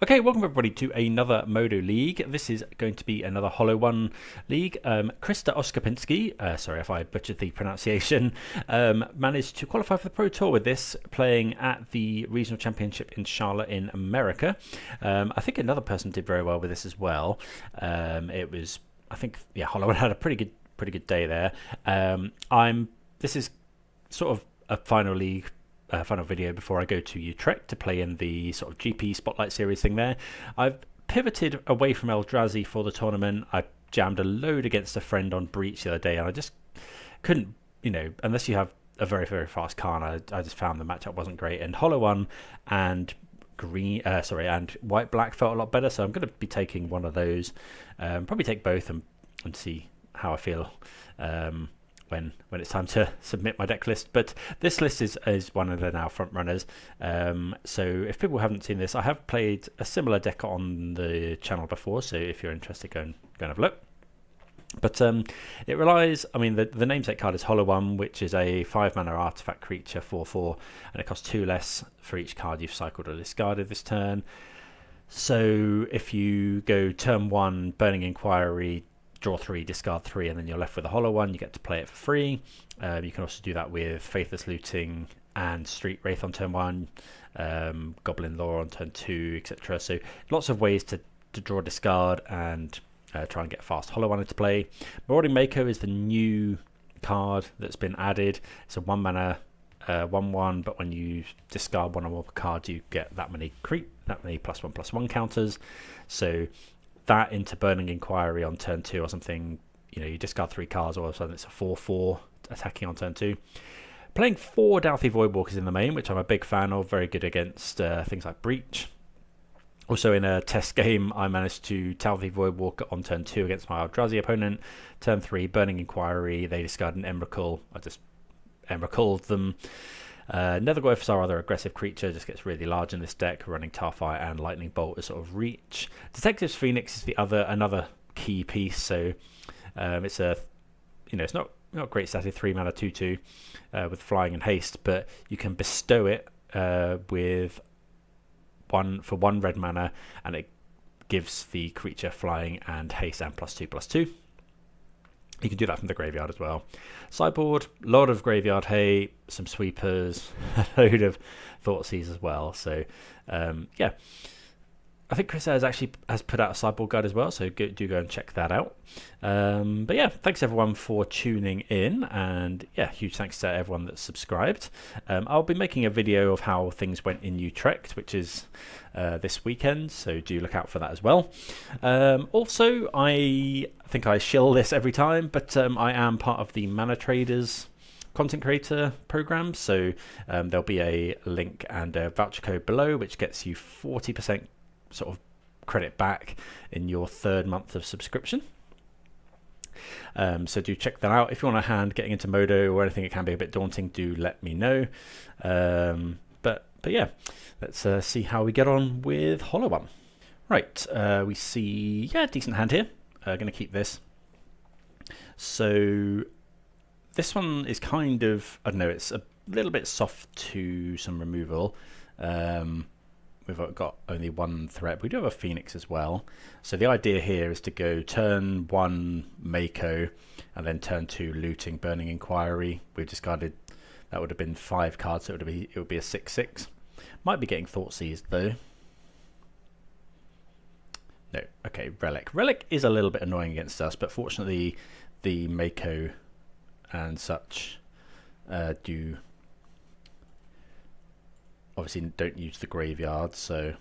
Okay, welcome everybody to another Modo League. This is going to be another Hollow One League. Krista Oscapinski, sorry if I butchered the pronunciation, managed to qualify for the Pro Tour with this, playing at the Regional Championship in Charlotte in America. I think another person did very well with this as well. Hollow One had a pretty good day there. This is sort of a final league. Final video before I go to Utrecht to play in the sort of GP Spotlight Series thing there. I've pivoted away from Eldrazi for the tournament. I jammed a load against a friend on Breach the other day, and I just couldn't, unless you have a very, very fast card, I just found the matchup wasn't great. And Hollow One and and White Black felt a lot better, so I'm going to be taking one of those. Probably take both and see how I feel. When it's time to submit my deck list. But this list is one of the now front runners. So if people haven't seen this, I have played a similar deck on the channel before, so if you're interested, go and have a look. But it relies, the namesake card is Hollow One, which is a 5-mana artifact creature, 4/4, and it costs 2 less for each card you've cycled or discarded this turn. So if you go turn 1, Burning Inquiry, draw 3, discard 3, and then you're left with a Hollow One, you get to play it for free. You can also do that with Faithless Looting and Street Wraith on turn 1, Goblin Lore on turn 2, etc. So lots of ways to draw, discard, and try and get fast Hollow One into play. Marauding Mako is the new card that's been added. It's a 1-mana 1/1, but when you discard one or more cards, you get that many +1/+1 counters. So that into Burning Inquiry on turn 2 or something, you discard 3 cards, all of a sudden it's a 4/4 attacking on turn 2. Playing 4 Dauthi Voidwalkers in the main, which I'm a big fan of, very good against things like Breach. Also in a test game, I managed to Dauthi Voidwalker on turn 2 against my Eldrazi opponent. Turn 3, Burning Inquiry, they discard an Emrakul, I just Emrakul'd them. Netherglyphs are other aggressive creature, just gets really large in this deck, running Tarfire and Lightning Bolt as sort of reach. Detective's Phoenix is another key piece, so it's it's not great static, 3-mana 2/2 with flying and haste, but you can bestow it with 1 red mana, and it gives the creature flying and haste and +2/+2. You can do that from the graveyard as well. Sideboard, a lot of graveyard hate, some sweepers, a load of Thoughtseize as well. So, I think Chris has put out a sideboard guide as well, so do go and check that out. But yeah, thanks everyone for tuning in, and yeah, huge thanks to everyone that's subscribed. I'll be making a video of how things went in Utrecht, which is this weekend, so do look out for that as well. Also, I think I shill this every time, but I am part of the Manatraders Content Creator Program, so there'll be a link and a voucher code below, which gets you 40% sort of credit back in your 3rd month of subscription. So do check that out. If you want a hand getting into Modo or anything, it can be a bit daunting, do let me know. But yeah, let's see how we get on with Hollow One. Right, we see, decent hand here. Going to keep this. So this one is kind of, I don't know, it's a little bit soft to some removal. We've got only 1 threat. We do have a Phoenix as well. So the idea here is to go turn 1 Mako and then turn 2 Looting, Burning Inquiry. We've discarded, that would have been 5 cards, so it would be a 6/6. Might be getting Thoughtseize though. No, okay, Relic. Relic is a little bit annoying against us, but fortunately the Mako and such do obviously don't use the graveyard, so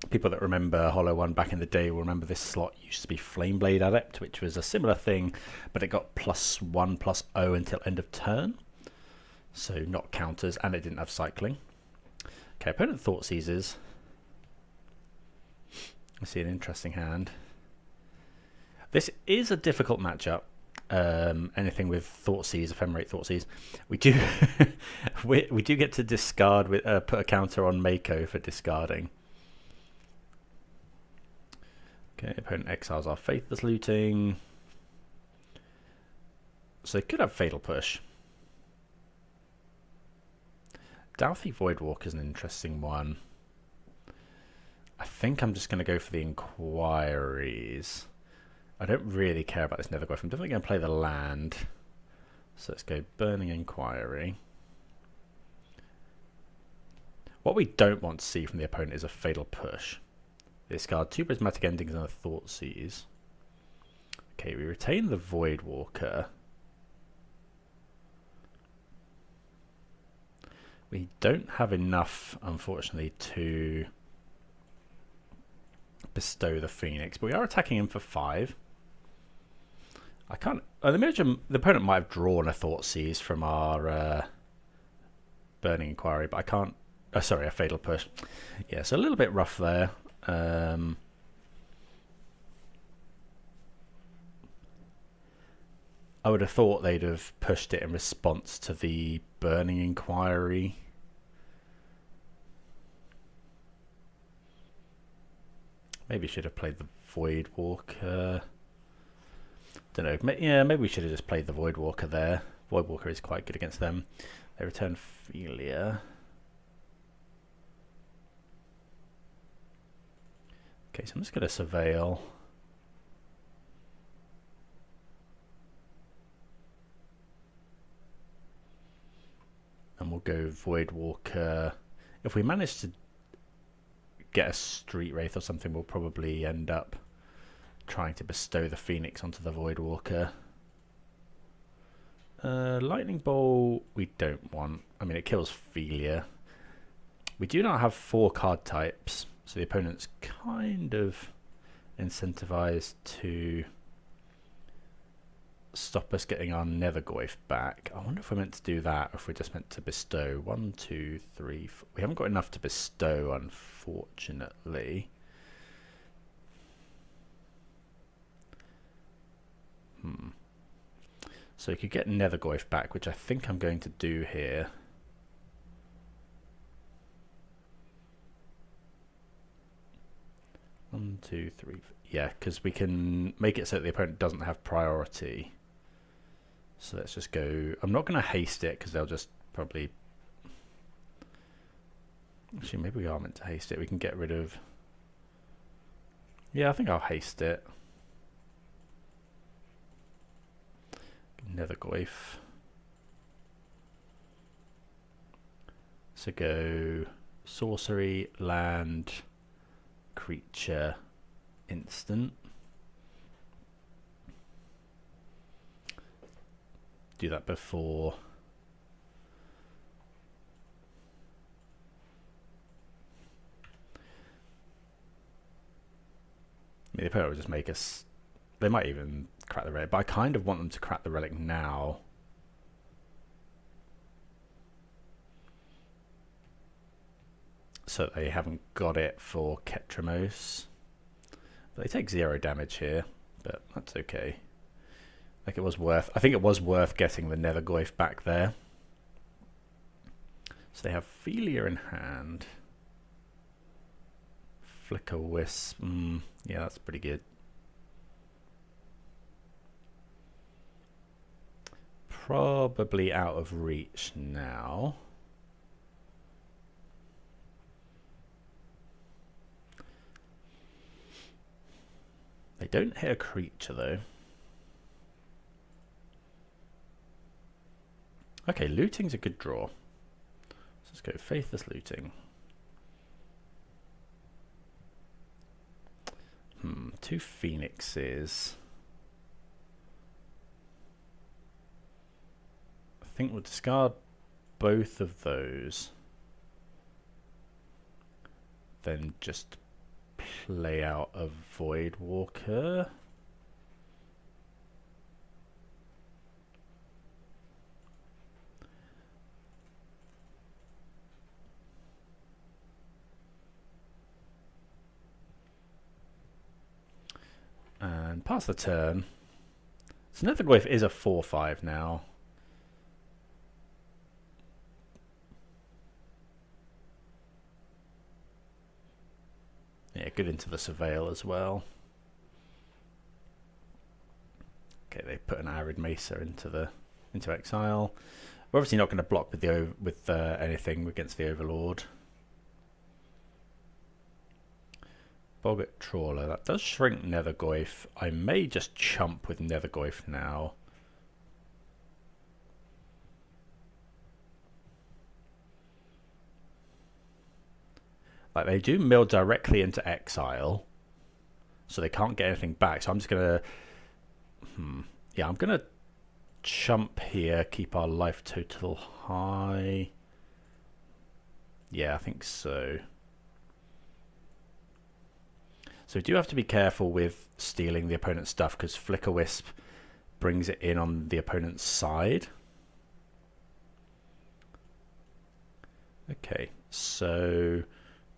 people that remember Hollow One back in the day will remember this slot used to be Flameblade Adept, which was a similar thing, but it got +1/+0 until end of turn, so not counters, and it didn't have cycling. Okay, opponent Thoughtseizes. I see an interesting hand. This is a difficult matchup. Anything with Thoughtseize, Ephemerate Thoughtseize, we do we do get to discard with put a counter on Mako for discarding. Okay, opponent exiles our Faithless Looting, so it could have Fatal Push. Douthie Voidwalker is an interesting one. I think I'm just going to go for the inquiries. I don't really care about this Netherglyph. I'm definitely going to play the land. So let's go Burning Inquiry. What we don't want to see from the opponent is a Fatal Push. They discard 2 Prismatic Endings and a Thoughtseize. Okay, we retain the Voidwalker. We don't have enough, unfortunately, to bestow the Phoenix, but we are attacking him for 5. I can't. The opponent might have drawn a Thoughtseize from our Burning Inquiry, but I can't. Sorry, a Fatal Push. Yeah, so a little bit rough there. I would have thought they'd have pushed it in response to the Burning Inquiry. Maybe should have played the Voidwalker. Don't know. Yeah, maybe we should have just played the Voidwalker there. Voidwalker is quite good against them. They return Philia. Okay, so I'm just going to Surveil. And we'll go Voidwalker. If we manage to get a Street Wraith or something, we'll probably end up trying to bestow the Phoenix onto the Voidwalker. Lightning Bolt we don't want. I mean, it kills Philia. We do not have 4 card types, so the opponent's kind of incentivized to stop us getting our Netherglyph back. I wonder if we're meant to do that, or if we're just meant to bestow. 1, 2, 3, 4. We haven't got enough to bestow, unfortunately. So you could get Netherglyph back, which I think I'm going to do here. One, two, three. Yeah, because we can make it so that the opponent doesn't have priority. So let's just go. I'm not going to haste it because they'll just probably. Actually, maybe we are meant to haste it. We can get rid of. Yeah, I think I'll haste it. Netherglyph. So go sorcery, land, creature, instant. Do that before. I mean, the opponent will just make us. They might even crack the relic, but I kind of want them to crack the relic now. So they haven't got it for Ketramos. But they take 0 damage here, but that's okay. Like, it was worth. I think it was worth getting the Netherglyph back there. So they have Philia in hand. Flicker Wisp. Yeah, that's pretty good. Probably out of reach now. They don't hit a creature though. Okay, looting's a good draw. Let's go Faithless Looting. 2 Phoenixes. I think we'll discard both of those. Then just play out a Voidwalker. And pass the turn. So Netherglyph is a 4/5 now. Yeah, good into the Surveil as well. Okay, they put an Arid Mesa into exile. We're obviously not going to block with the anything against the Overlord. Boggart Trawler, that does shrink Nethergoyf. I may just chump with Nethergoyf now. Like, they do mill directly into exile, so they can't get anything back. So I'm just gonna, yeah, I'm gonna chump here, keep our life total high. Yeah, I think so. So we do have to be careful with stealing the opponent's stuff, because Flicker Wisp brings it in on the opponent's side. Okay, so,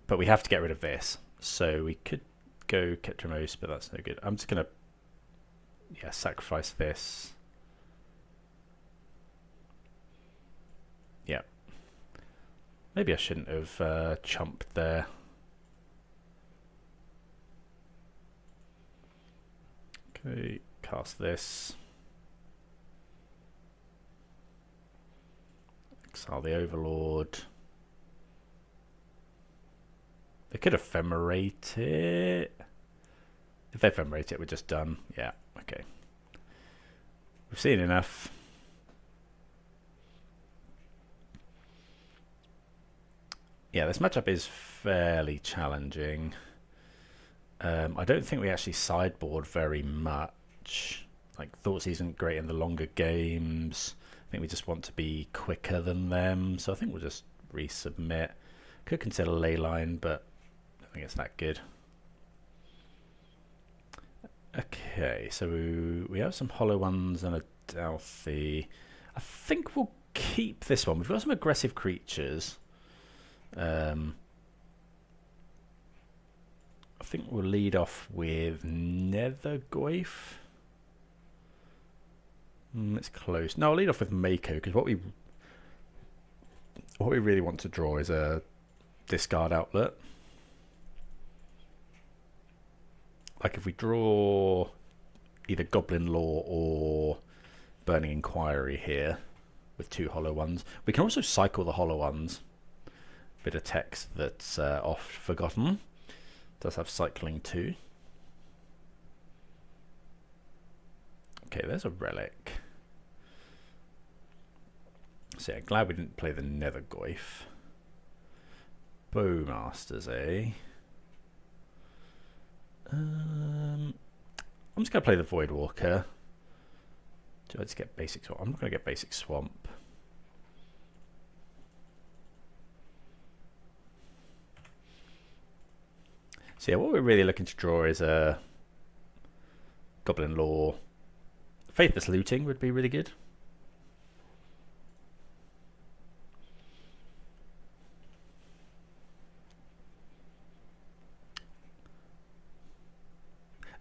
but we have to get rid of this. So we could go Ketramose, but that's no good. I'm just gonna, yeah, sacrifice this. Yeah. Maybe I shouldn't have chumped there. Okay, cast this. Exile the Overlord. They could ephemerate it. If they ephemerate it, we're just done. Yeah, okay. We've seen enough. Yeah, this matchup is fairly challenging. I don't think we actually sideboard very much. Like, Thoughts isn't great in the longer games. I think we just want to be quicker than them. So I think we'll just resubmit. Could consider Leyline, but I don't think it's that good. Okay, so we have some hollow ones and a Delphi. I think we'll keep this one. We've got some aggressive creatures. I think we'll lead off with Nethergoyf. It's close. No, I'll lead off with Mako, because what we really want to draw is a discard outlet. Like, if we draw either Goblin Law or Burning Inquiry here with 2 hollow ones, we can also cycle the hollow ones. Bit of text that's oft forgotten. Does have cycling too. Okay, there's a relic. So yeah, glad we didn't play the Nethergoyf. Bowmasters, eh? I'm just going to play the Voidwalker. Do I just get basic swamp? I'm not going to get basic swamp. So yeah, what we're really looking to draw is a Goblin Law. Faithless Looting would be really good.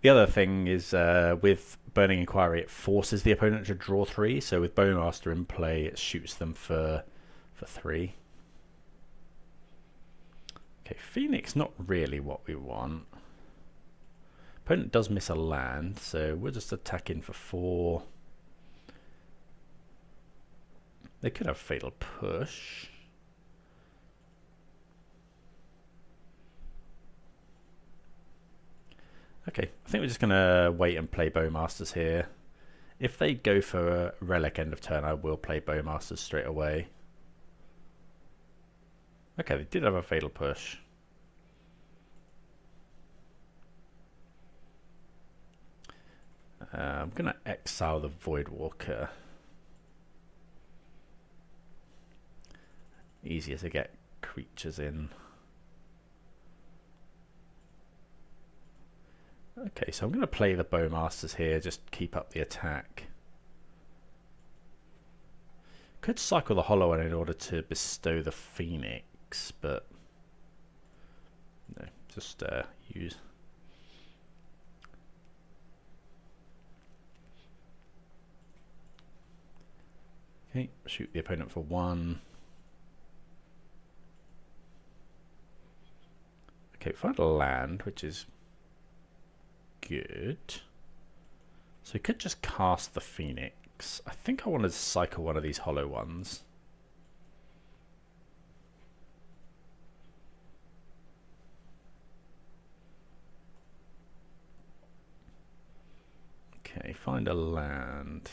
The other thing is with Burning Inquiry, it forces the opponent to draw 3. So with Bowmaster in play, it shoots them for 3. Okay, Phoenix, not really what we want. Opponent does miss a land, so we'll just attack in for 4. They could have Fatal Push. Okay, I think we're just going to wait and play Bowmasters here. If they go for a Relic end of turn, I will play Bowmasters straight away. Okay, they did have a Fatal Push. I'm going to exile the Voidwalker. Easier to get creatures in. Okay, so I'm going to play the Bowmasters here, just keep up the attack. Could cycle the Hollow One in order to bestow the Phoenix, but no, just use. Okay, shoot the opponent for 1. Okay, find a land, which is good. So we could just cast the Phoenix. I think I want to cycle one of these hollow ones. find a land.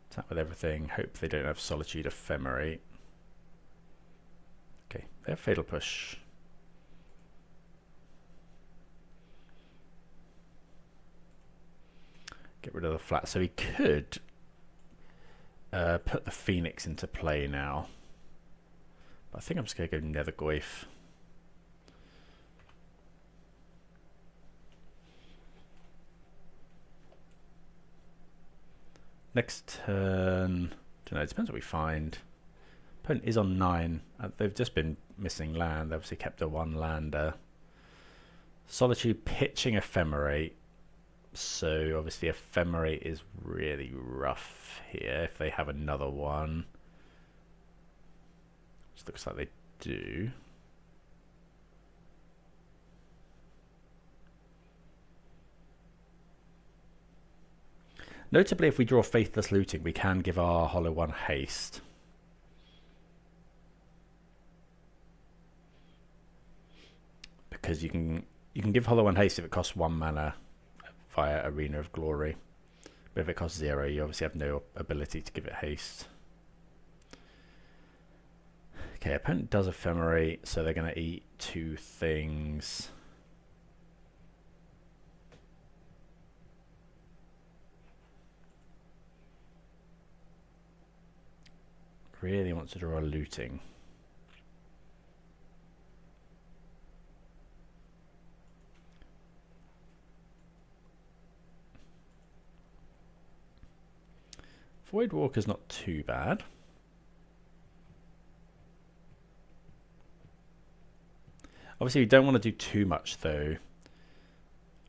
Attack with everything. Hope they don't have Solitude Ephemerate. Okay, they have Fatal Push. Get rid of the flat. So he could put the Phoenix into play now. But I think I'm just going to go Nethergoyf. Next turn, don't know, it depends what we find. Opponent is on 9. They've just been missing land. They obviously kept a 1 lander. Solitude pitching Ephemerate. So obviously Ephemerate is really rough here if they have another one. Which looks like they do. Notably, if we draw Faithless Looting, we can give our Hollow One haste. Because you can give Hollow One haste if it costs 1 mana via Arena of Glory. But if it costs 0, you obviously have no ability to give it haste. Okay, opponent does Ephemerate, so they're going to eat 2 things. Really wants to draw a looting. Voidwalker's not too bad. Obviously, we don't want to do too much, though.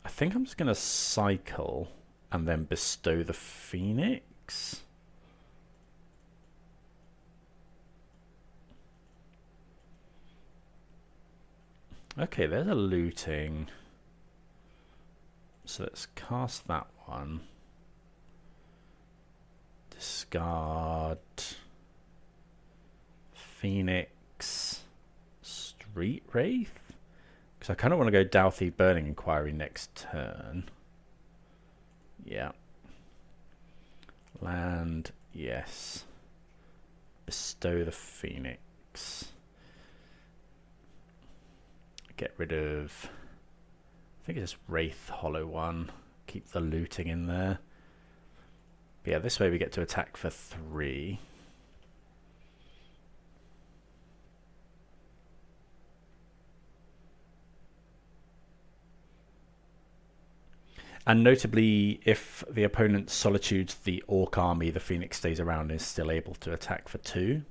I think I'm just going to cycle and then bestow the Phoenix. Okay, there's a looting. So let's cast that one. Discard Phoenix, Street Wraith, because I kind of want to go Douthie Burning Inquiry next turn. Yeah. Land, yes. Bestow the Phoenix. Get rid of, I think it's just Wraith Hollow One. Keep the looting in there. But yeah, this way we get to attack for 3. And notably, if the opponent solitudes the Orc army, the Phoenix stays around and is still able to attack for 2.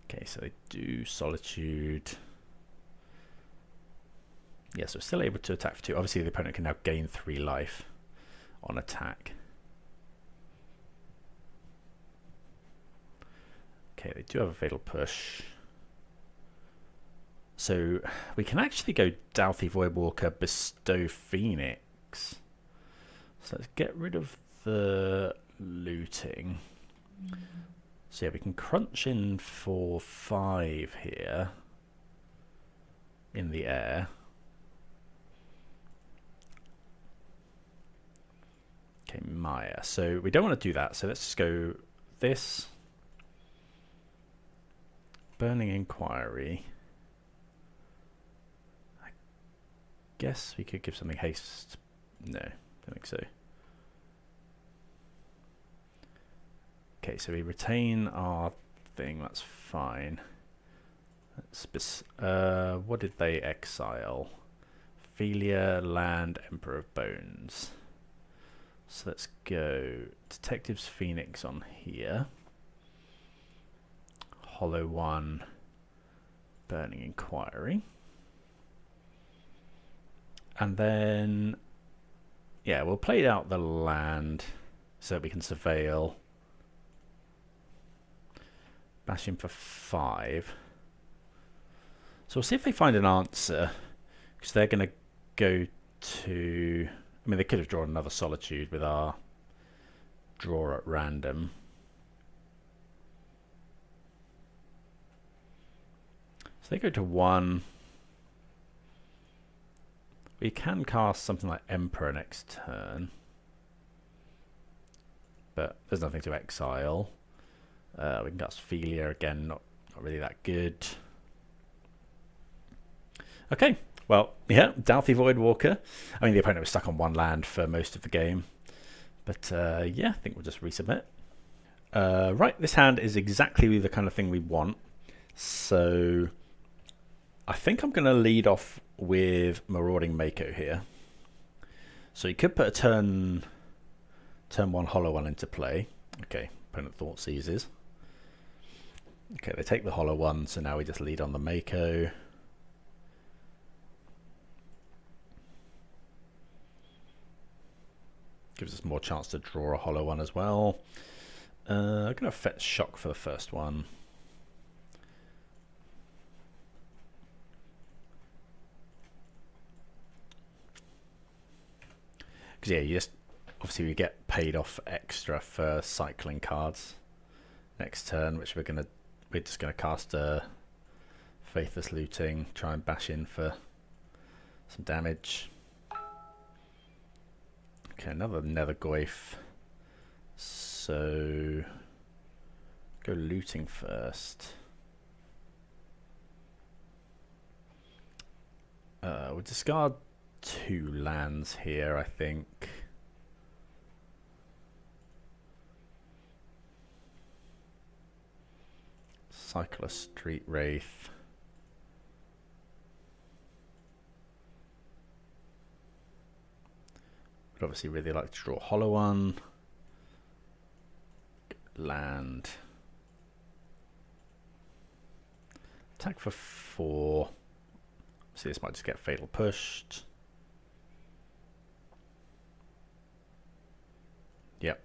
Okay, so they do Solitude. Yeah, so still able to attack for 2. Obviously, the opponent can now gain 3 life on attack. Okay, they do have a Fatal Push. So we can actually go Douthie Voidwalker, Bestow Phoenix. So let's get rid of the looting. So yeah, we can crunch in for 5 here in the air. Okay, Maya. So we don't want to do that. So let's just go this. Burning Inquiry. I guess we could give something haste. No, don't think so. Okay, so we retain our thing, that's fine. What did they exile? Ophelia, Land, Emperor of Bones. So let's go Detective's Phoenix on here. Hollow One, Burning Inquiry. And then, yeah, we'll play out the land so that we can surveil. Bash him for 5. So we'll see if they find an answer, because they're going to go to, I mean, they could have drawn another Solitude with our draw at random. So they go to 1. We can cast something like Emperor next turn, but there's nothing to exile. We can cast Philia again, not really that good. Okay, well, yeah, Dalthy Voidwalker. I mean, the opponent was stuck on 1 land for most of the game, but yeah, I think we'll just resubmit. Right, this hand is exactly the kind of thing we want, so I think I'm going to lead off with Marauding Mako here. So you could put a turn 1 Hollow One into play. Okay, opponent Thought Seizes. Okay, they take the Hollow One, so now we just lead on the Mako. Gives us more chance to draw a Hollow One as well. I'm going to fetch Shock for the first one. Because yeah, you just obviously we get paid off extra for cycling cards next turn, which we're just gonna cast a Faithless Looting, try and bash in for some damage. Okay, another Nethergoyf. So go looting first. We'll discard 2 lands here, I think. Cycle a Street Wraith. Would obviously really like to draw a Hollow One. Land. Attack for 4. See, this might just get Fatal Pushed. Yep.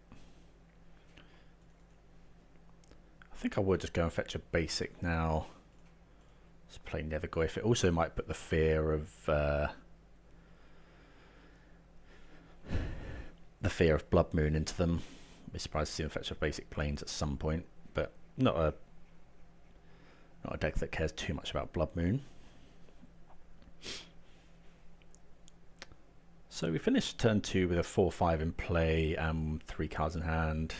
I think I would just go and fetch a basic now. Let's play Nethergoyf. It also might put the fear of Blood Moon into them. I'd be surprised to see them fetch a basic planes at some point, but not a deck that cares too much about Blood Moon. So we finished turn 2 with a 4/5 in play and 3 cards in hand.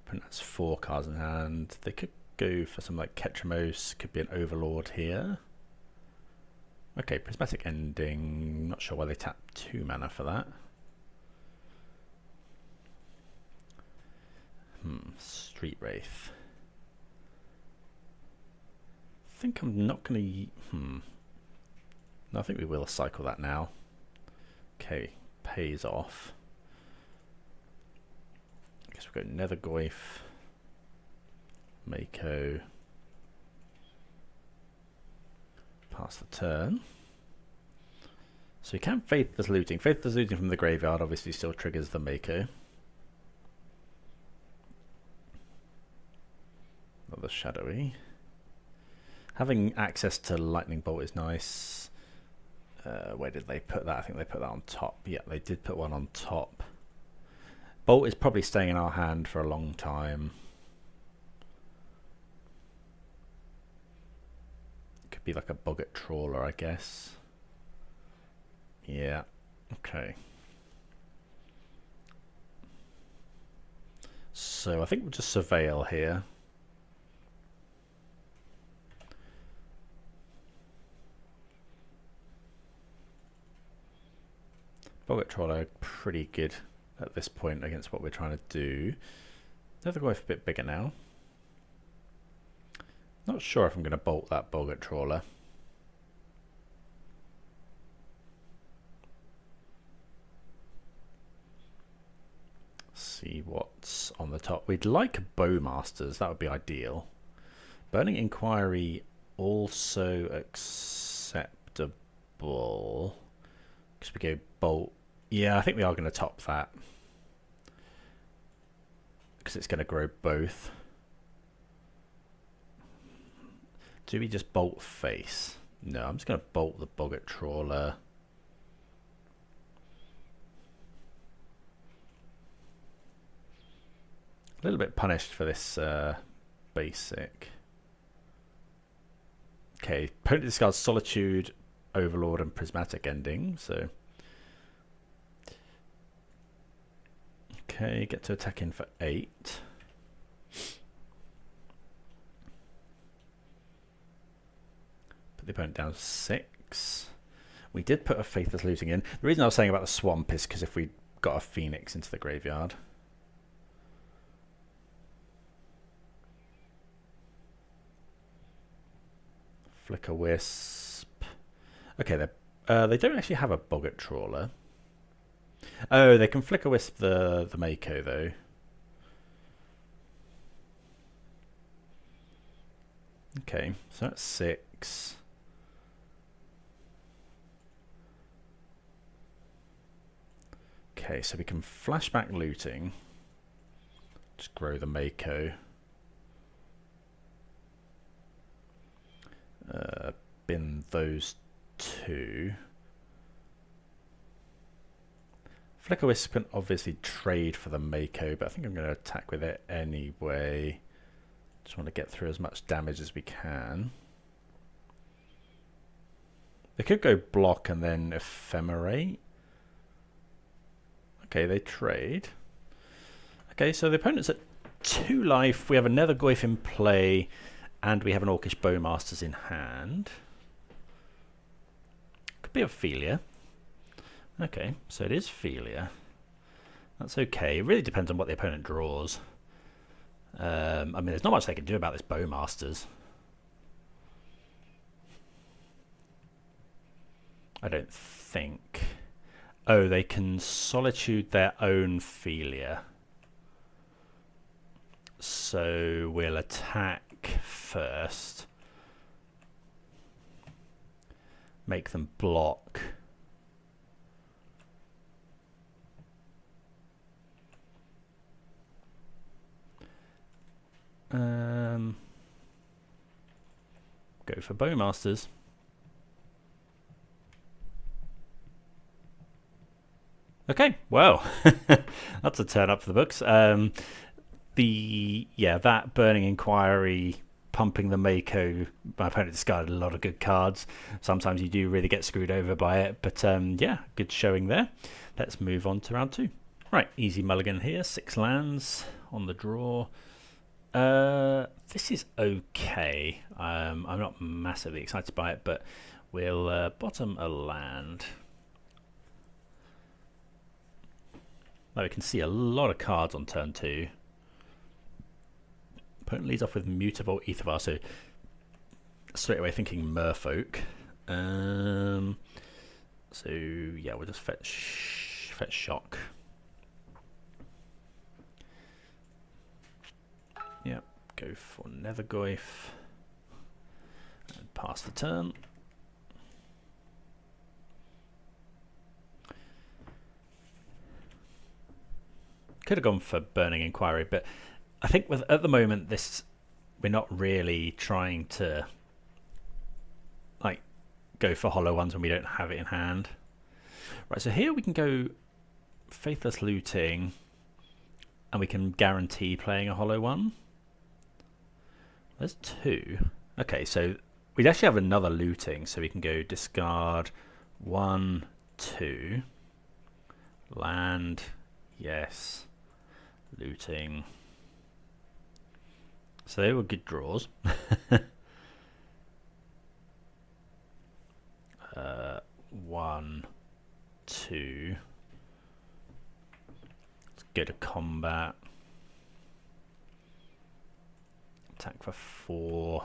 Opponent has 4 cards in hand. They could go for something like Ketramos, could be an Overlord here. Okay, Prismatic Ending, not sure why they tap 2 mana for that. Street Wraith. I think I'm not going to... No, I think we will cycle that now. Okay, pays off. I guess we've got Nethergoyf, Mako. Pass the turn. So you can Faithless Looting. Faithless Looting from the graveyard obviously still triggers the Mako. Another Shadowy. Having access to Lightning Bolt is nice. Where did they put that? I think they put that on top. Yeah, they did put one on top. Bolt is probably staying in our hand for a long time. Could be like a Boggart Trawler, I guess. Yeah, okay. So I think we'll just Surveil here. Boggart Trawler pretty good at this point against what we're trying to do. Nethergoyf a bit bigger now. Not sure if I'm going to bolt that Boggart Trawler. See what's on the top. We'd like Bowmasters, that would be ideal. Burning Inquiry also acceptable. Because we go bolt. Yeah, I think we are going to top that. Because it's going to grow both. Do we just bolt face? No, I'm just going to bolt the Boggart Trawler. little bit punished for this basic. Okay, opponent discards Solitude, Overlord, and Prismatic Ending. So, okay, get to attack in for 8. Put the opponent down 6. We did put a Faithless Looting in. The reason I was saying about the Swamp is because if we got a Phoenix into the graveyard. Flicker Wisp. Okay, they don't actually have a Boggart Trawler. Oh, they can Flicker Wisp the Mako though. Okay, so that's 6. Okay, so we can flashback looting. Just grow the Mako. Bin those 2. Flicker Wisp can obviously trade for the Mako, but I think I'm going to attack with it anyway. Just want to get through as much damage as we can. They could go block and then ephemerate. Okay, they trade. Okay, so the opponent's at 2 life. We have another Goyf in play, and we have an Orcish Bowmasters in hand. Could be Ophelia. Okay, so it is Ophelia. That's okay. It really depends on what the opponent draws. I mean, there's not much they can do about this Bowmasters. I don't think. Oh, they can Solitude their own Ophelia. So we'll attack first. Make them block. Go for Bowmasters. Okay, well, that's a turn up for the books. That Burning Inquiry, pumping the Mako. My opponent discarded a lot of good cards. Sometimes you do really get screwed over by it, but yeah, good showing there. Let's move on to round 2. Right, easy mulligan here. 6 lands on the draw. This is okay. I'm not massively excited by it, but we'll bottom a land. Now we can see a lot of cards on turn 2. Opponent leads off with Mutavault Aethervar, so straight away thinking Merfolk. So yeah, we'll just fetch Shock. Yep, go for Nethergoyf and pass the turn. Could have gone for Burning Inquiry, but I think at the moment we're not really trying to like go for hollow ones when we don't have it in hand. Right, so here we can go Faithless Looting, and we can guarantee playing a hollow one. There's 2. Okay, so we'd actually have another looting, so we can go discard 1, 2, land, yes, looting. So they were good draws. 1, 2. Let's go to combat. Attack for 4.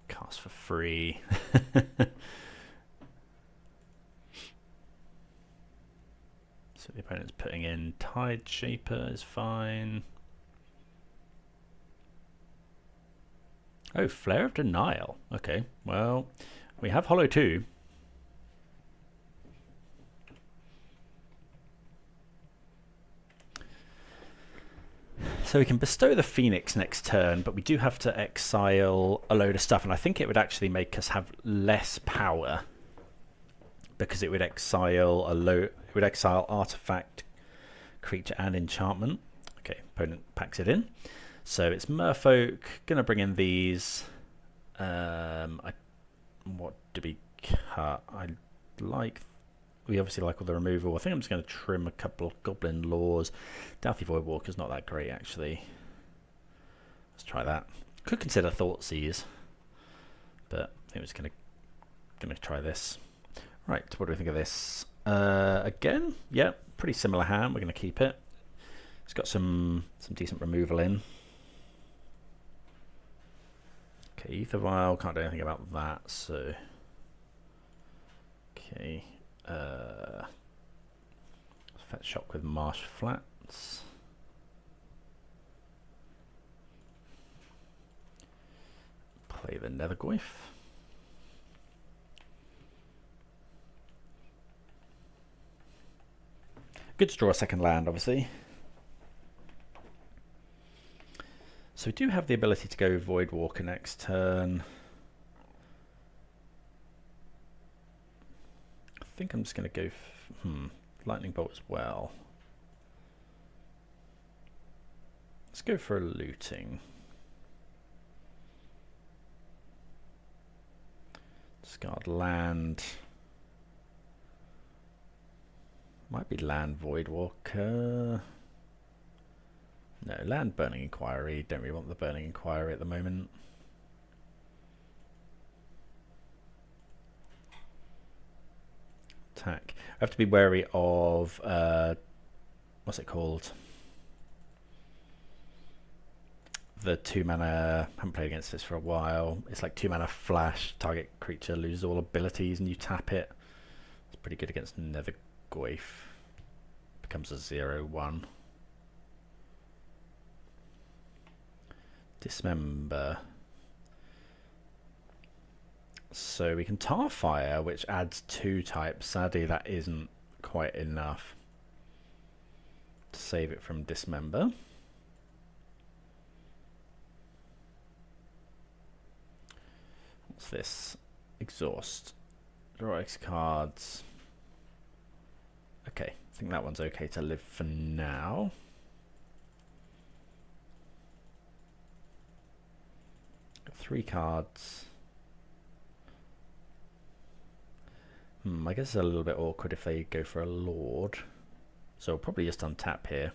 Cast for 3. So the opponent's putting in Tide Shaper is fine. Oh, Flare of Denial. Okay, well, we have Hollow 2. So we can bestow the Phoenix next turn, but we do have to exile a load of stuff, and I think it would actually make us have less power because it would exile it would exile artifact, creature, and enchantment. Okay, opponent packs it in. So it's Merfolk, gonna bring in these. What do we cut? We obviously like all the removal. I think I'm just going to trim a couple of Goblin Laws. Doubthy Voidwalker's not that great, actually. Let's try that. Could consider Thoughtseize, but I think I'm just going to try this. Right, what do we think of this? Again, yeah, pretty similar hand. We're going to keep it. It's got some decent removal in. Okay, Ether Vial, can't do anything about that, so... Okay, Fetch Shock with Marsh Flats. Play the Nethergoyf. Good to draw a second land, obviously. So we do have the ability to go Voidwalker next turn. I think I'm just going to go Lightning Bolt as well. Let's go for a looting. Discard land. Might be land Voidwalker. No, land Burning Inquiry. Don't really want the Burning Inquiry at the moment. Attack. I have to be wary of what's it called? The 2 mana. I haven't played against this for a while. It's like 2 mana flash. Target creature loses all abilities, and you tap it. It's pretty good against Nethergoyf. Becomes a 0/1. Dismember. So we can Tarfire, which adds 2 types. Sadly, that isn't quite enough to save it from Dismember. What's this? Exhaust. Draw X cards. Okay, I think that one's okay to live for now. Got 3 cards. I guess it's a little bit awkward if they go for a Lord. So probably just untap here.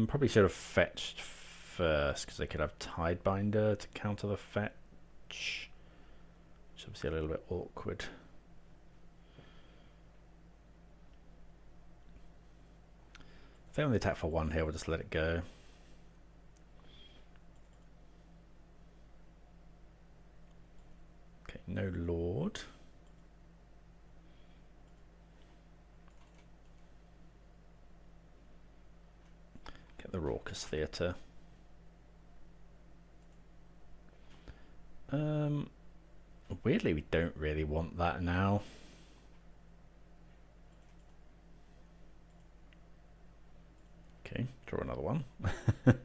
Probably should have fetched first, because they could have Tidebinder to counter the fetch. Which is obviously a little bit awkward. If they only attack for 1 here, we'll just let it go. Okay, no Lord. Get the Raucous Theatre. Weirdly, we don't really want that now. Okay, draw another one. I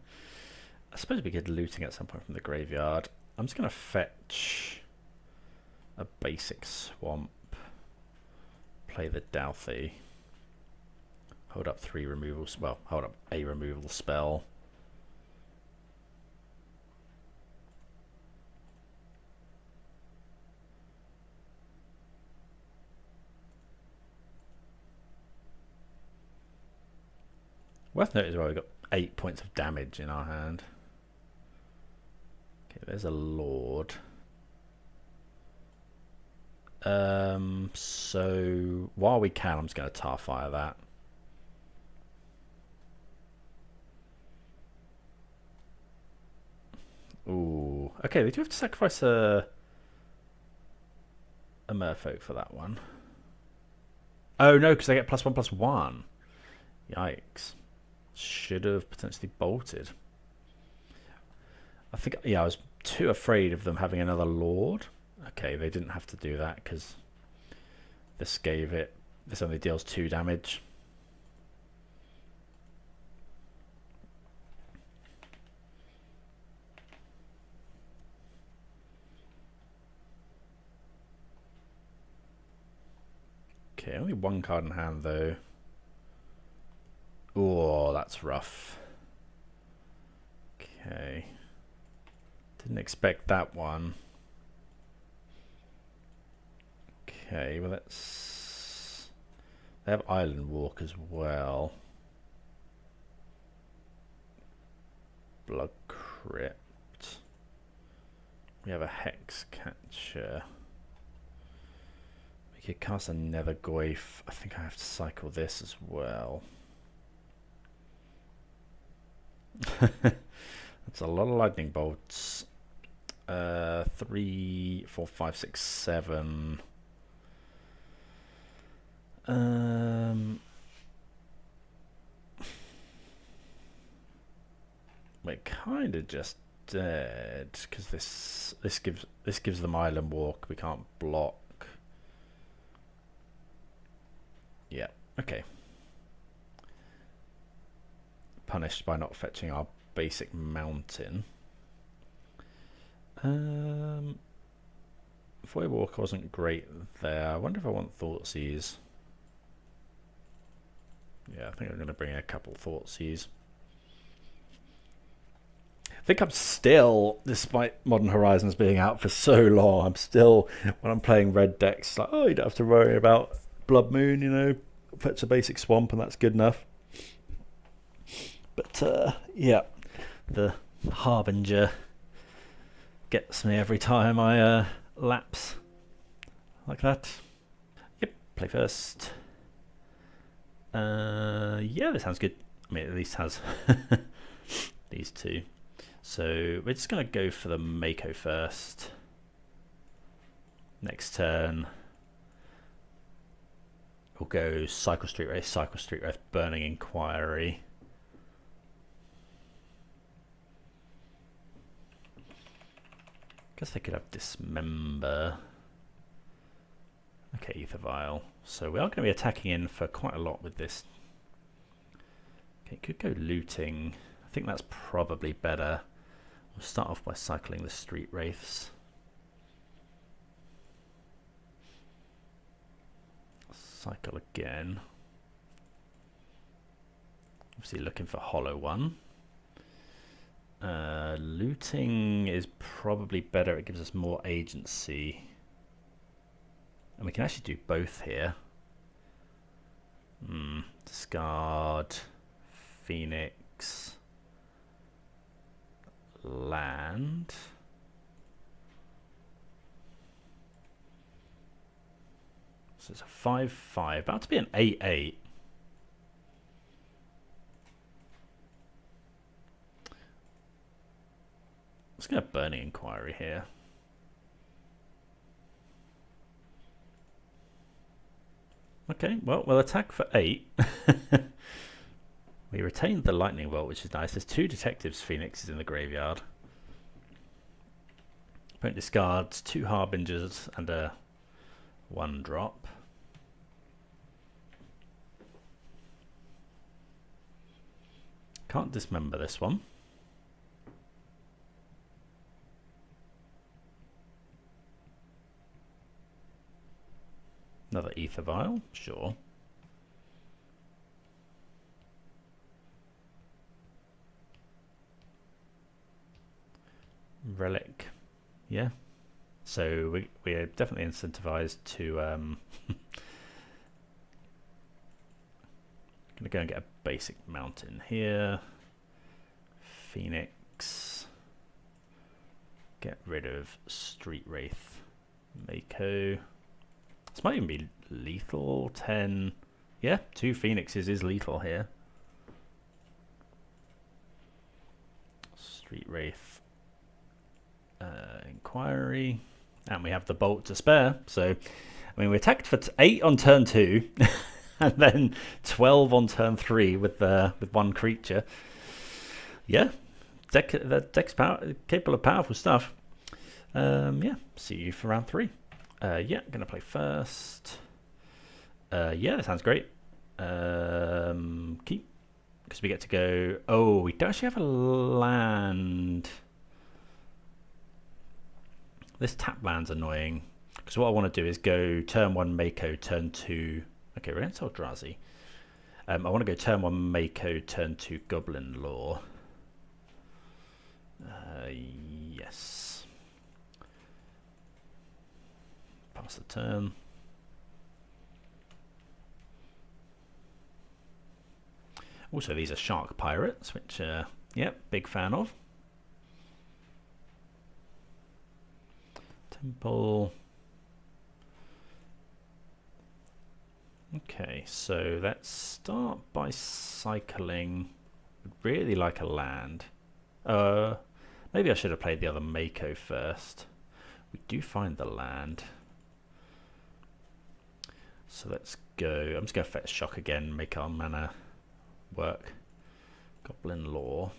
suppose we could looting at some point from the graveyard. I'm just going to fetch a basic swamp. Play the Douthy. Hold up 3 removals. Well, hold up a removal spell. Worth noting as well, we've got 8 points of damage in our hand. Okay, there's a Lord. So while we can, I'm just going to Tarfire that. Ooh, okay, they do have to sacrifice a Merfolk for that one. Oh no, because they get +1/+1. Yikes. Should have potentially bolted. I think, yeah, I was too afraid of them having another Lord. Okay, they didn't have to do that because this only deals 2 damage. Okay, only one card in hand though. Oh, that's rough. Okay. Didn't expect that one. Okay, well let's... They have Island Walk as well. Blood Crypt. We have a Hex Catcher. We could cast a Nether Goyf. I think I have to cycle this as well. That's a lot of lightning bolts. 3, 4, 5, 6, 7. We're kind of just dead because this gives them Island Walk. We can't block. Yeah. Okay. Punished by not fetching our basic mountain. Void Walk wasn't great there. I wonder if I want Thoughtseize. Yeah, I think I'm going to bring a couple Thoughtseize. I think I'm still, despite Modern Horizons being out for so long, I'm still, when I'm playing red decks, like, oh, you don't have to worry about Blood Moon, you know, fetch a basic swamp and that's good enough. But yeah, the Harbinger gets me every time I lapse like that. Yep, play first. Yeah, this sounds good. I mean, it at least has these two. So we're just going to go for the Mako first. Next turn, we'll go Cycle Street Wraith, Burning Inquiry. Guess they could have Dismember. Okay, Ether Vial. So we are going to be attacking in for quite a lot with this. Okay, could go looting. I think that's probably better. We'll start off by cycling the Street Wraiths. Cycle again. Obviously looking for Hollow One. Looting is probably better. It gives us more agency. And we can actually do both here. Discard, Phoenix, land. So it's a 5/5, about to be an 8/8. Let's get a Burning Inquiry here. Okay, well, we'll attack for 8. We retained the Lightning Bolt, which is nice. There's 2 Detectives Phoenixes in the graveyard. Opponent discards 2 Harbingers and a 1-drop. Can't dismember this one. Another Ether Vial, sure. Relic, yeah. So we are definitely incentivized to gonna go and get a basic mountain here. Phoenix. Get rid of Street Wraith. Mako. This might even be lethal. 10. Yeah, 2 Phoenixes is lethal here. Street Wraith. Inquiry. And we have the bolt to spare. So, I mean, we attacked for 8 on turn 2. And then 12 on turn 3 with 1 creature. Yeah, the deck's capable of powerful stuff. Yeah, see you for round 3. Yeah, gonna play first. Yeah, that sounds great. Keep, because we get to go. Oh, we don't actually have a land. This tap land's annoying because what I want to do is go turn 1 Mako, turn 2 Okay, we're against Eldrazi. I want to go turn 1 Mako, turn 2 Goblin Lore. Yes. Pass the turn. Also, these are Shark Pirates, which, yep, big fan of. Temple. Okay, so let's start by cycling. Would really like a land. Maybe I should have played the other Mako first. We do find the land. So let's go. I'm just going to fetch Shock again, make our mana work. Goblin Lore.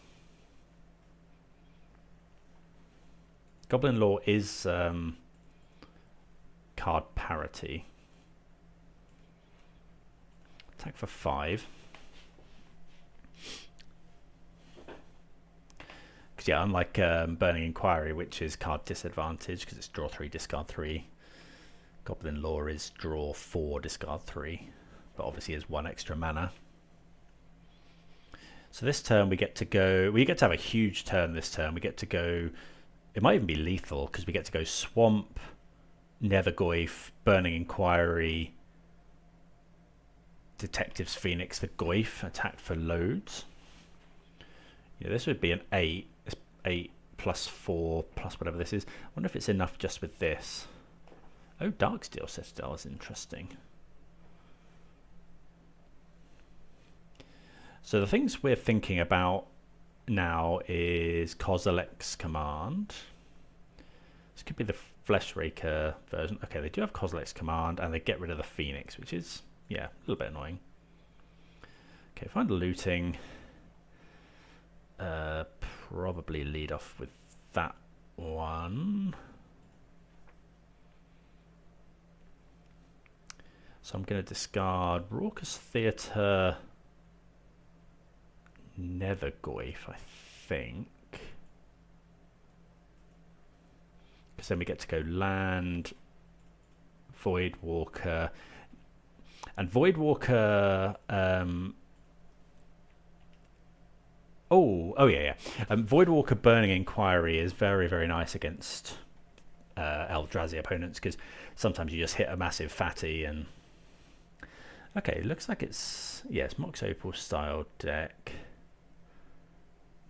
Goblin Lore is card parity. Attack for 5. Because yeah, unlike Burning Inquiry, which is card disadvantage because it's draw 3, discard 3. Goblin Lore is draw 4, discard 3, but obviously is 1 extra mana. So this turn we get to go. We get to have a huge turn this turn. We get to go. It might even be lethal because we get to go Swamp, Nethergoyf, Burning Inquiry, Detectives Phoenix, the Goyf, attack for loads. Yeah, this would be an 8. It's 8 plus 4 plus whatever this is. I wonder if it's enough just with this. Oh, Darksteel Citadel is interesting. So the things we're thinking about now is Kozilek's Command. This could be the Fleshraker version. Okay, they do have Kozilek's Command, and they get rid of the Phoenix, which is, yeah, a little bit annoying. Okay, find looting. Probably lead off with that one. So I'm going to discard Raucous Theatre, Nethergoyf, I think. Because then we get to go land, Voidwalker, and Voidwalker. Voidwalker Burning Inquiry is very, very nice against Eldrazi opponents because sometimes you just hit a massive fatty and. Okay, looks like it's Mox Opal style deck.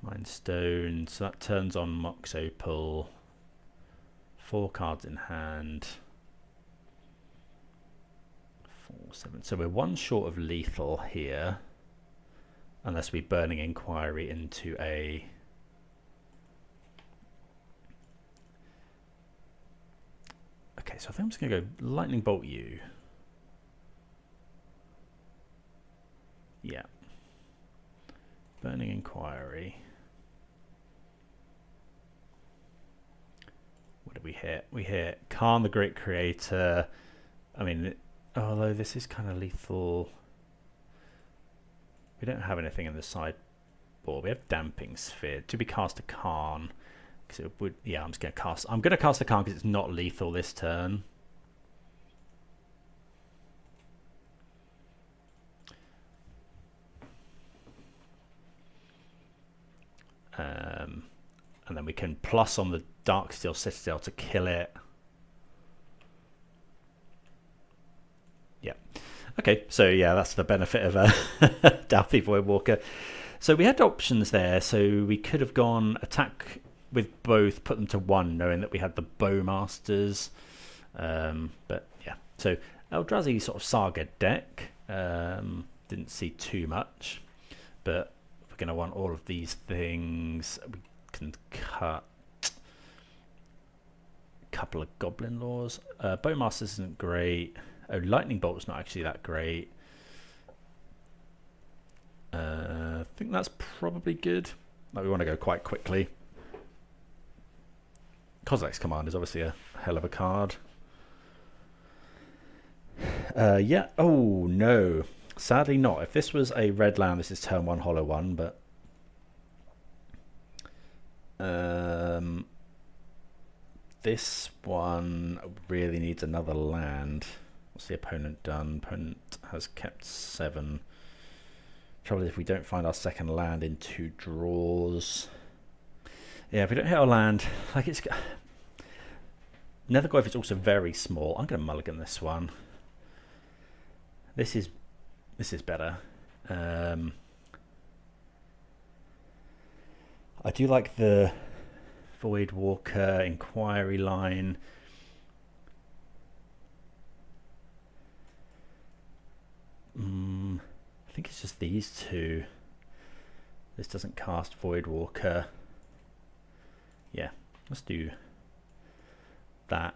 Mindstone, so that turns on Mox Opal. 4 cards in hand. 4, 7. So we're 1 short of lethal here. Unless we Burning Inquiry into a... Okay, so I think I'm just going to go Lightning Bolt you. Yeah. Burning Inquiry. What did we hit? We hit Khan the Great Creator. I mean, although this is kind of lethal. We don't have anything in the sideboard. We have Damping Sphere. To be cast a Khan. Because it would, yeah, I'm just going to cast. I'm going to cast a Khan because it's not lethal this turn. And then we can plus on the Darksteel Citadel to kill it. Yeah. Okay, so yeah, that's the benefit of Dalthy Voidwalker. So we had options there. So we could have gone attack with both, put them to 1, knowing that we had the Bowmasters. But yeah, so Eldrazi sort of Saga deck. Didn't see too much, but we're going to want all of these things. We can cut a couple of Goblin Laws. Bowmasters isn't great. Oh, Lightning Bolt's not actually that great. I think that's probably good. Like, we want to go quite quickly. Kozilek's Command is obviously a hell of a card. Yeah. Oh, no. Sadly not. If this was a red land, this is turn 1 hollow 1, but this one really needs another land. What's the opponent done? Opponent has kept 7. Trouble is if we don't find our second land in 2 draws. Yeah, if we don't hit our land, like it's... Nethergoyf is also very small. I'm going to mulligan this one. This is better. I do like the Voidwalker Inquiry line. I think it's just these two. This doesn't cast Voidwalker. Yeah, let's do that.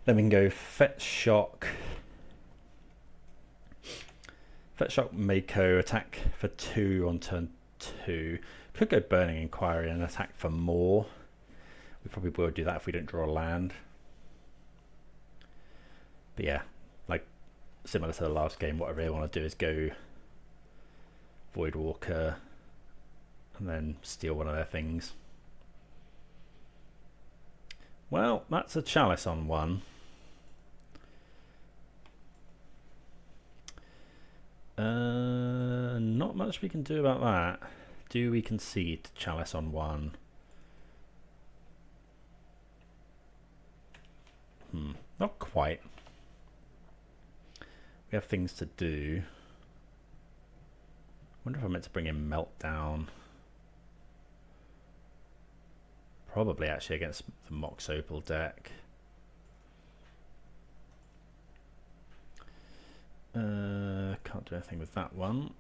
Then we can go Fetch Shock. Fetch Shock Mako, attack for 2 on turn 2. Could go Burning Inquiry and attack for more. We probably will do that if we don't draw a land. But yeah, like similar to the last game, what I really want to do is go Voidwalker and then steal one of their things. Well, that's a Chalice on 1. Not much we can do about that. Do we concede Chalice on 1? Not quite. We have things to do. Wonder if I meant to bring in Meltdown. Probably actually against the Mox Opal deck. Can't do anything with that one.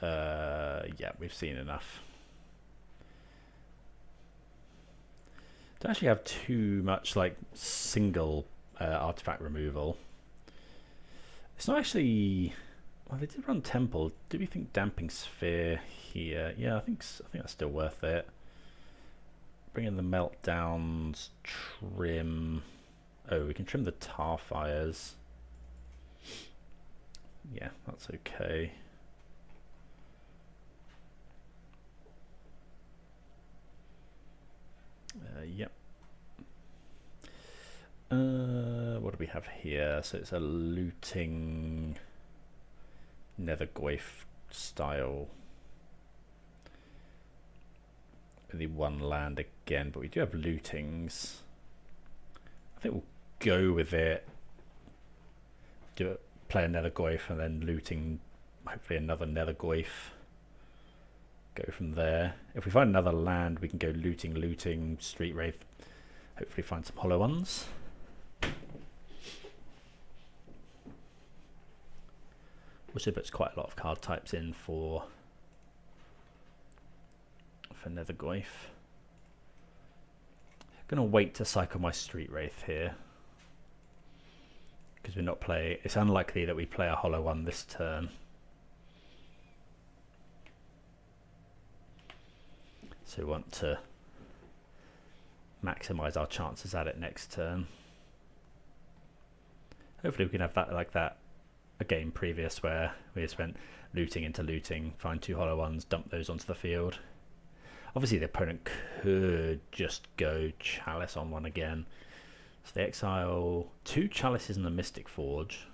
Yeah, we've seen enough. Don't actually have too much like single artifact removal. It's not actually. Well, they did run Temple. Do we think Damping Sphere here? Yeah, I think that's still worth it. Bring in the Meltdowns, trim. Oh, we can trim the Tarfires. Yeah, that's okay. Yep. What do we have here? So it's a looting Nethergoyf style. Only 1 land again, but we do have lootings. I think we'll go with it. Do it, play a Nethergoyf and then looting, hopefully another Nethergoyf. Go from there. If we find another land, we can go looting, Street Wraith. Hopefully find some hollow ones. Also puts quite a lot of card types in for Nethergoyf. Gonna wait to cycle my Street Wraith here because we're not playing. It's unlikely that we play a hollow one this turn. So we want to maximize our chances at it next turn. Hopefully we can have that like that a game previous where we just went looting into looting, find 2 hollow ones, dump those onto the field. Obviously the opponent could just go Chalice on 1 again. So they exile 2 Chalices and the Mystic Forge.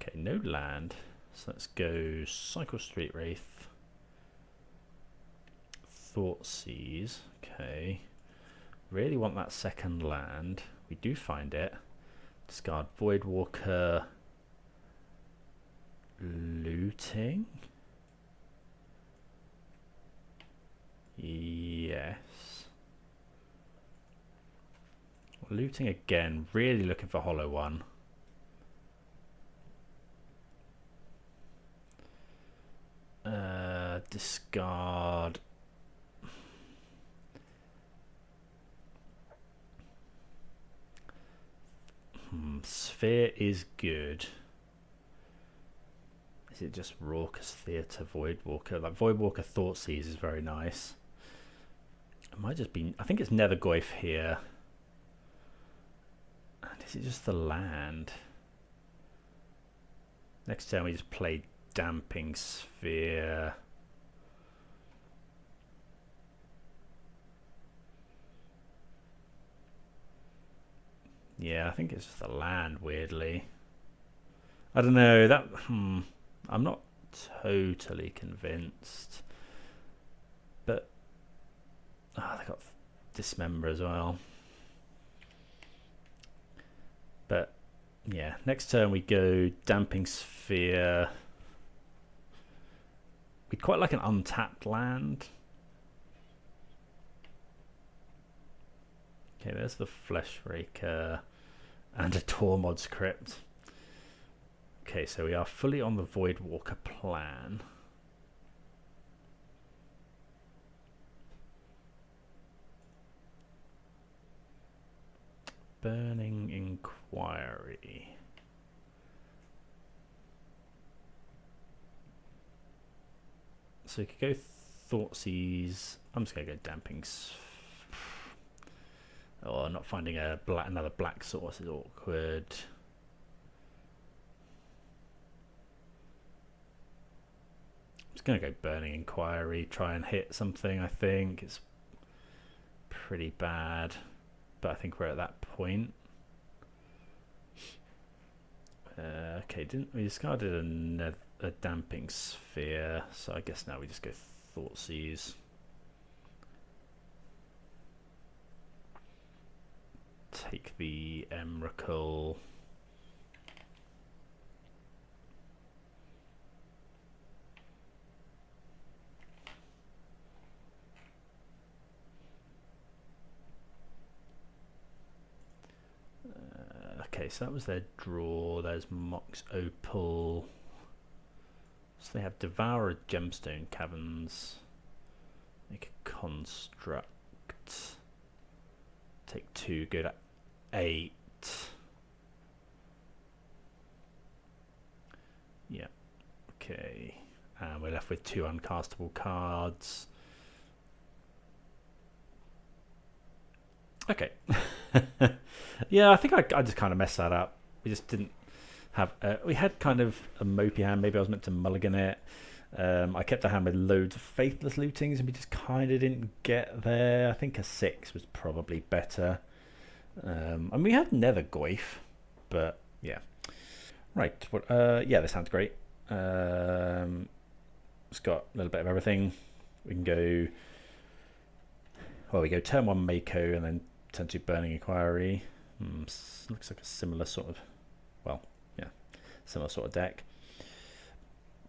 Okay, no land. So let's go Cycle Street Wraith. Thoughtseize. Okay. Really want that second land. We do find it. Discard Voidwalker. Looting. Yes. Looting again. Really looking for hollow one. Discard. Sphere is good. Is it just Raucous Theatre, Voidwalker? Like Voidwalker Thoughtseize is very nice. It might just be. I think it's Nethergoyf here. And is it just the land? Next turn we just play Damping Sphere. Yeah, I think it's just the land, weirdly. I don't know, that I'm not totally convinced. But they got Dismember as well. But yeah, next turn we go Damping Sphere. We'd quite like an untapped land. Okay, there's the Fleshraker and a Tormod's Crypt. Okay, so we are fully on the Voidwalker plan. Burning Inquiry. So we could go Thoughtseize. I'm just going to go Damping. Oh, not finding another black source is awkward. I'm just going to go Burning Inquiry, try and hit something. I think it's pretty bad, but I think we're at that point. Okay, we discarded a Damping Sphere, so I guess now we just go Thoughtseize. Take the Emrakul. Okay, so that was their draw. There's Mox Opal. So they have Devourer Gemstone Caverns. Make a Construct. Take 2, go to 8. Yeah, okay. And we're left with 2 uncastable cards. Okay. Yeah, I think I just kind of messed that up. We just didn't have... we had kind of a mopey hand. Maybe I was meant to mulligan it. I kept a hand with loads of Faithless Lootings and we just kind of didn't get there. I think a 6 was probably better. And we had Nether Goyf, but yeah. Right, yeah, this sounds great. It's got a little bit of everything. We can go... Well, we go turn 1 Mako and then turn 2 Burning Inquiry. Looks like a similar sort of... Well, yeah, similar sort of deck.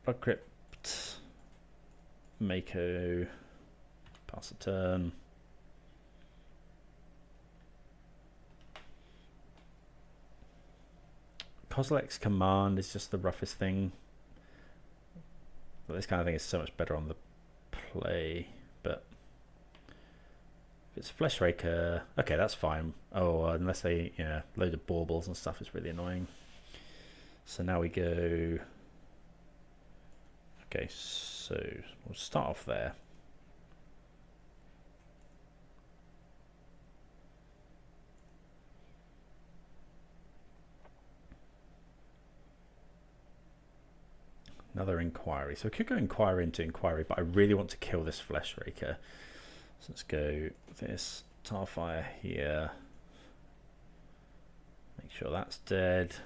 Blood Crypt, Mako, pass the turn. Kozilek's Command is just the roughest thing. Well, this kind of thing is so much better on the play, but if it's Fleshraker, okay, that's fine. Oh, unless they, yeah, load of baubles and stuff is really annoying. So now we go... Okay, so we'll start off there. Another Inquiry. So we could go Inquiry into Inquiry, but I really want to kill this Fleshraker. So let's go this Tarfire here. Make sure that's dead.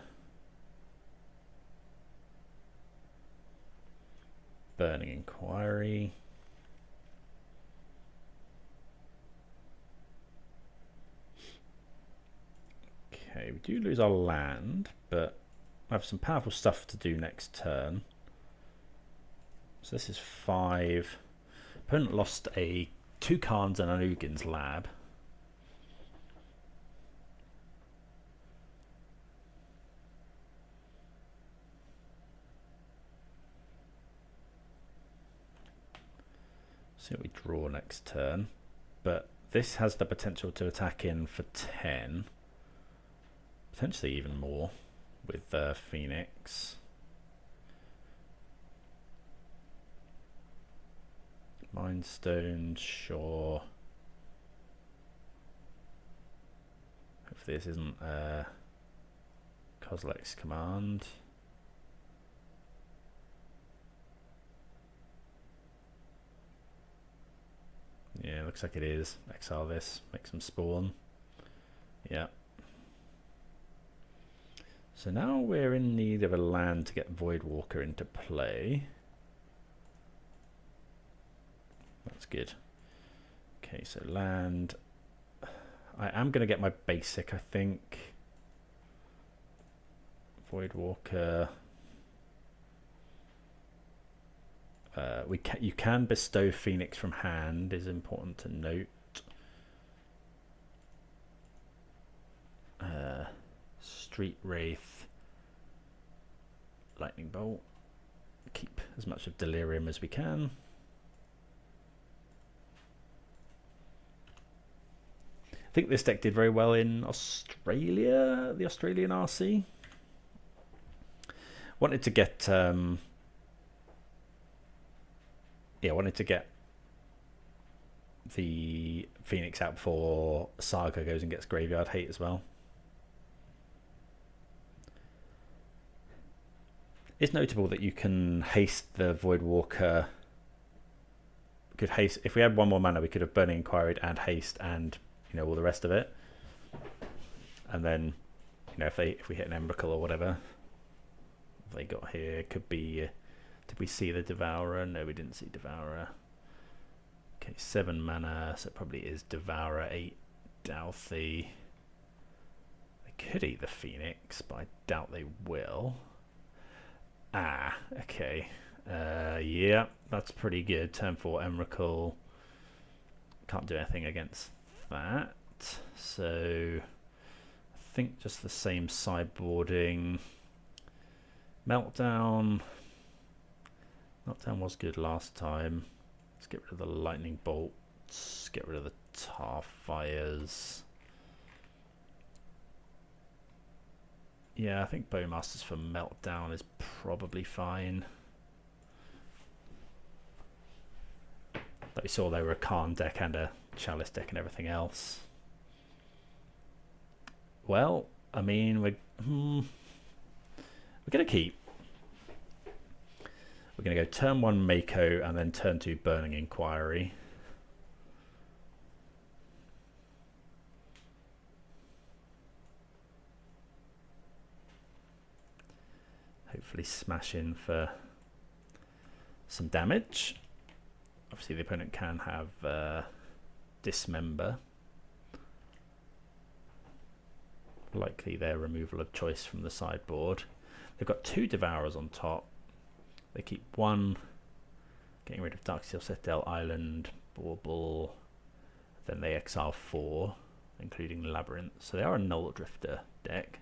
Burning Inquiry. Okay, we do lose our land, but I have some powerful stuff to do next turn. So this is 5. Opponent lost 2 Khans and an Ugin's Lab. See what we draw next turn. But this has the potential to attack in for 10. Potentially even more with Phoenix. Mindstone, sure. Hopefully this isn't Kozilek's Command. Yeah, looks like it is. Exile this, make some spawn. Yeah. So now we're in need of a land to get Voidwalker into play. That's good. Okay, so land. I am going to get my basic, I think. Voidwalker. You can bestow Phoenix from hand, is important to note. Street Wraith, Lightning Bolt. Keep as much of Delirium as we can. I think this deck did very well in Australia, the Australian RC. Wanted to get wanted to get the Phoenix out before Saga goes and gets Graveyard Hate as well. It's notable that you can haste the Voidwalker. Could haste if we had one more mana, we could have Burning Inquiry and haste and all the rest of it. And then if we hit an Emrakul or whatever they got here, could be did we see the Devourer? No, we didn't see Devourer. Okay, 7 mana, so it probably is Devourer, 8 Douthie. They could eat the Phoenix, but I doubt they will. Ah, okay. Yeah, that's pretty good. Turn 4 Emrakul. Can't do anything against that. So I think just the same sideboarding. Meltdown. Meltdown was good last time. Let's get rid of the Lightning Bolts. Get rid of the Tar Fires. Yeah, I think Bowmasters for Meltdown is probably fine. Like we saw, they were a Karn deck and a Chalice deck and everything else. Well, I mean, we're going to keep. We're going to go turn 1 Mako and then turn 2 Burning Inquiry. Hopefully smash in for some damage. Obviously the opponent can have Dismember. Likely their removal of choice from the sideboard. They've got 2 Devourers on top. They keep 1, getting rid of Darksteel, Citadel, Island, Bauble. Then they exile 4, including Labyrinth. So they are a Null Drifter deck.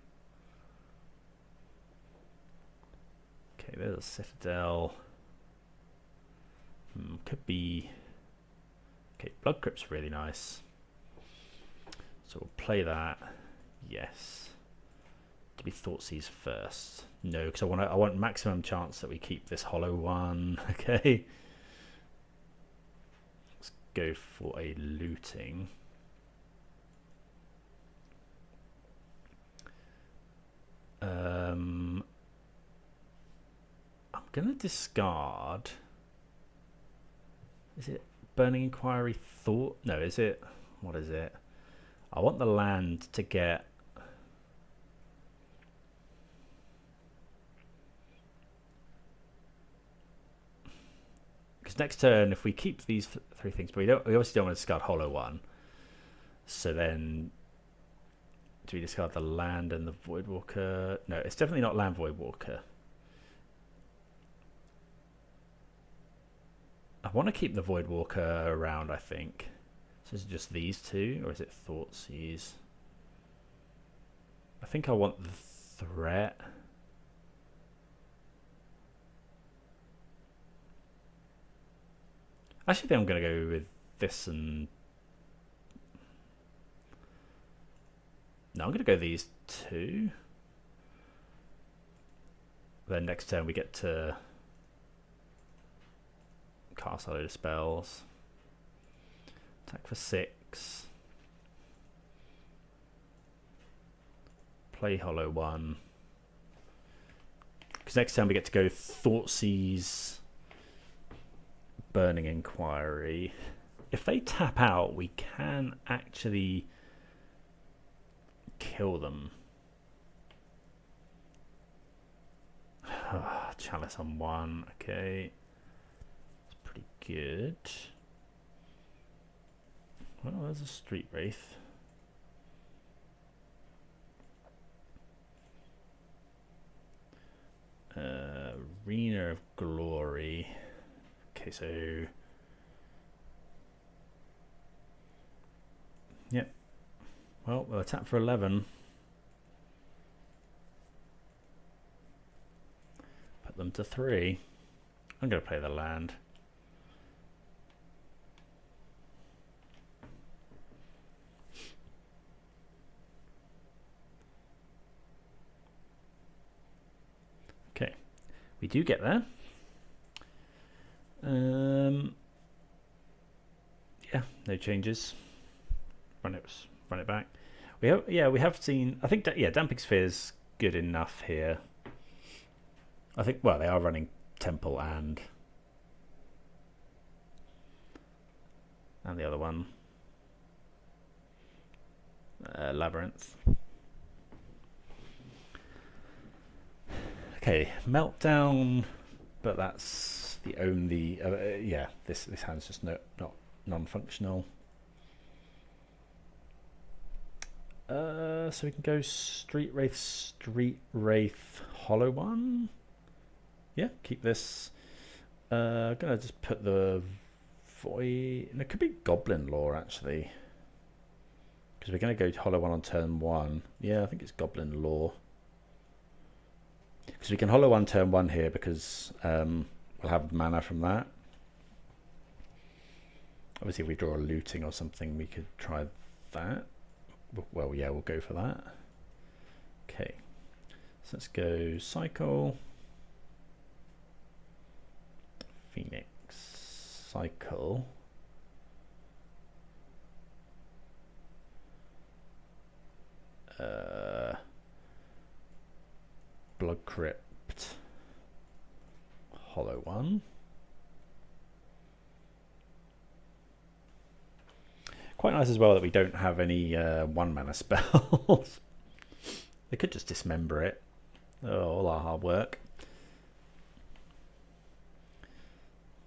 Okay, there's a Citadel. Could be. Okay, Blood Crypt's really nice. So we'll play that. Yes. To be Thoughtseize first. No, because I want maximum chance that we keep this hollow one. Okay. Let's go for a looting. I'm gonna discard. Is it Burning Inquiry Thought? No, is it? What is it? I want the land to get. Because next turn, if we keep these 3 things, but we obviously don't want to discard Hollow One. So then, do we discard the land and the Voidwalker? No, it's definitely not land Voidwalker. I want to keep the Voidwalker around, I think. So is it just these 2, or is it Thoughtseize? I think I want the threat. Actually, I think I'm going to go with this and... No, I'm going to go these 2. Then next turn we get to cast a load of spells. Attack for 6. Play Hollow One. Because next time we get to go Thoughtseize, Burning Inquiry. If they tap out, we can actually kill them. Chalice on 1. Okay. It's pretty good. Well, there's a Street Wraith. Arena of Glory. Okay, so yep. Well, we'll attack for 11. Put them to 3. I'm going to play the land. Okay, we do get there. Yeah, no changes. Run it back. We have seen. I think that Damping Sphere's good enough here. I think. Well, they are running Temple and the other one, Labyrinth. Okay, Meltdown, but that's the only. This hand's just not non-functional. So we can go Street Wraith, Hollow one. Yeah, keep this. I'm gonna just put the Void. And it could be Goblin Lore actually, because we're gonna go Hollow one on turn 1. Yeah, I think it's Goblin Lore. Because we can Hollow 1 turn 1 here because we'll have mana from that. Obviously, if we draw a looting or something, we could try that. Well, yeah, we'll go for that. Okay, so let's go Cycle, Phoenix, Cycle. Blood Crypt, Hollow one. Quite nice as well that we don't have any 1-mana spells. They could just dismember it. Oh, all our hard work.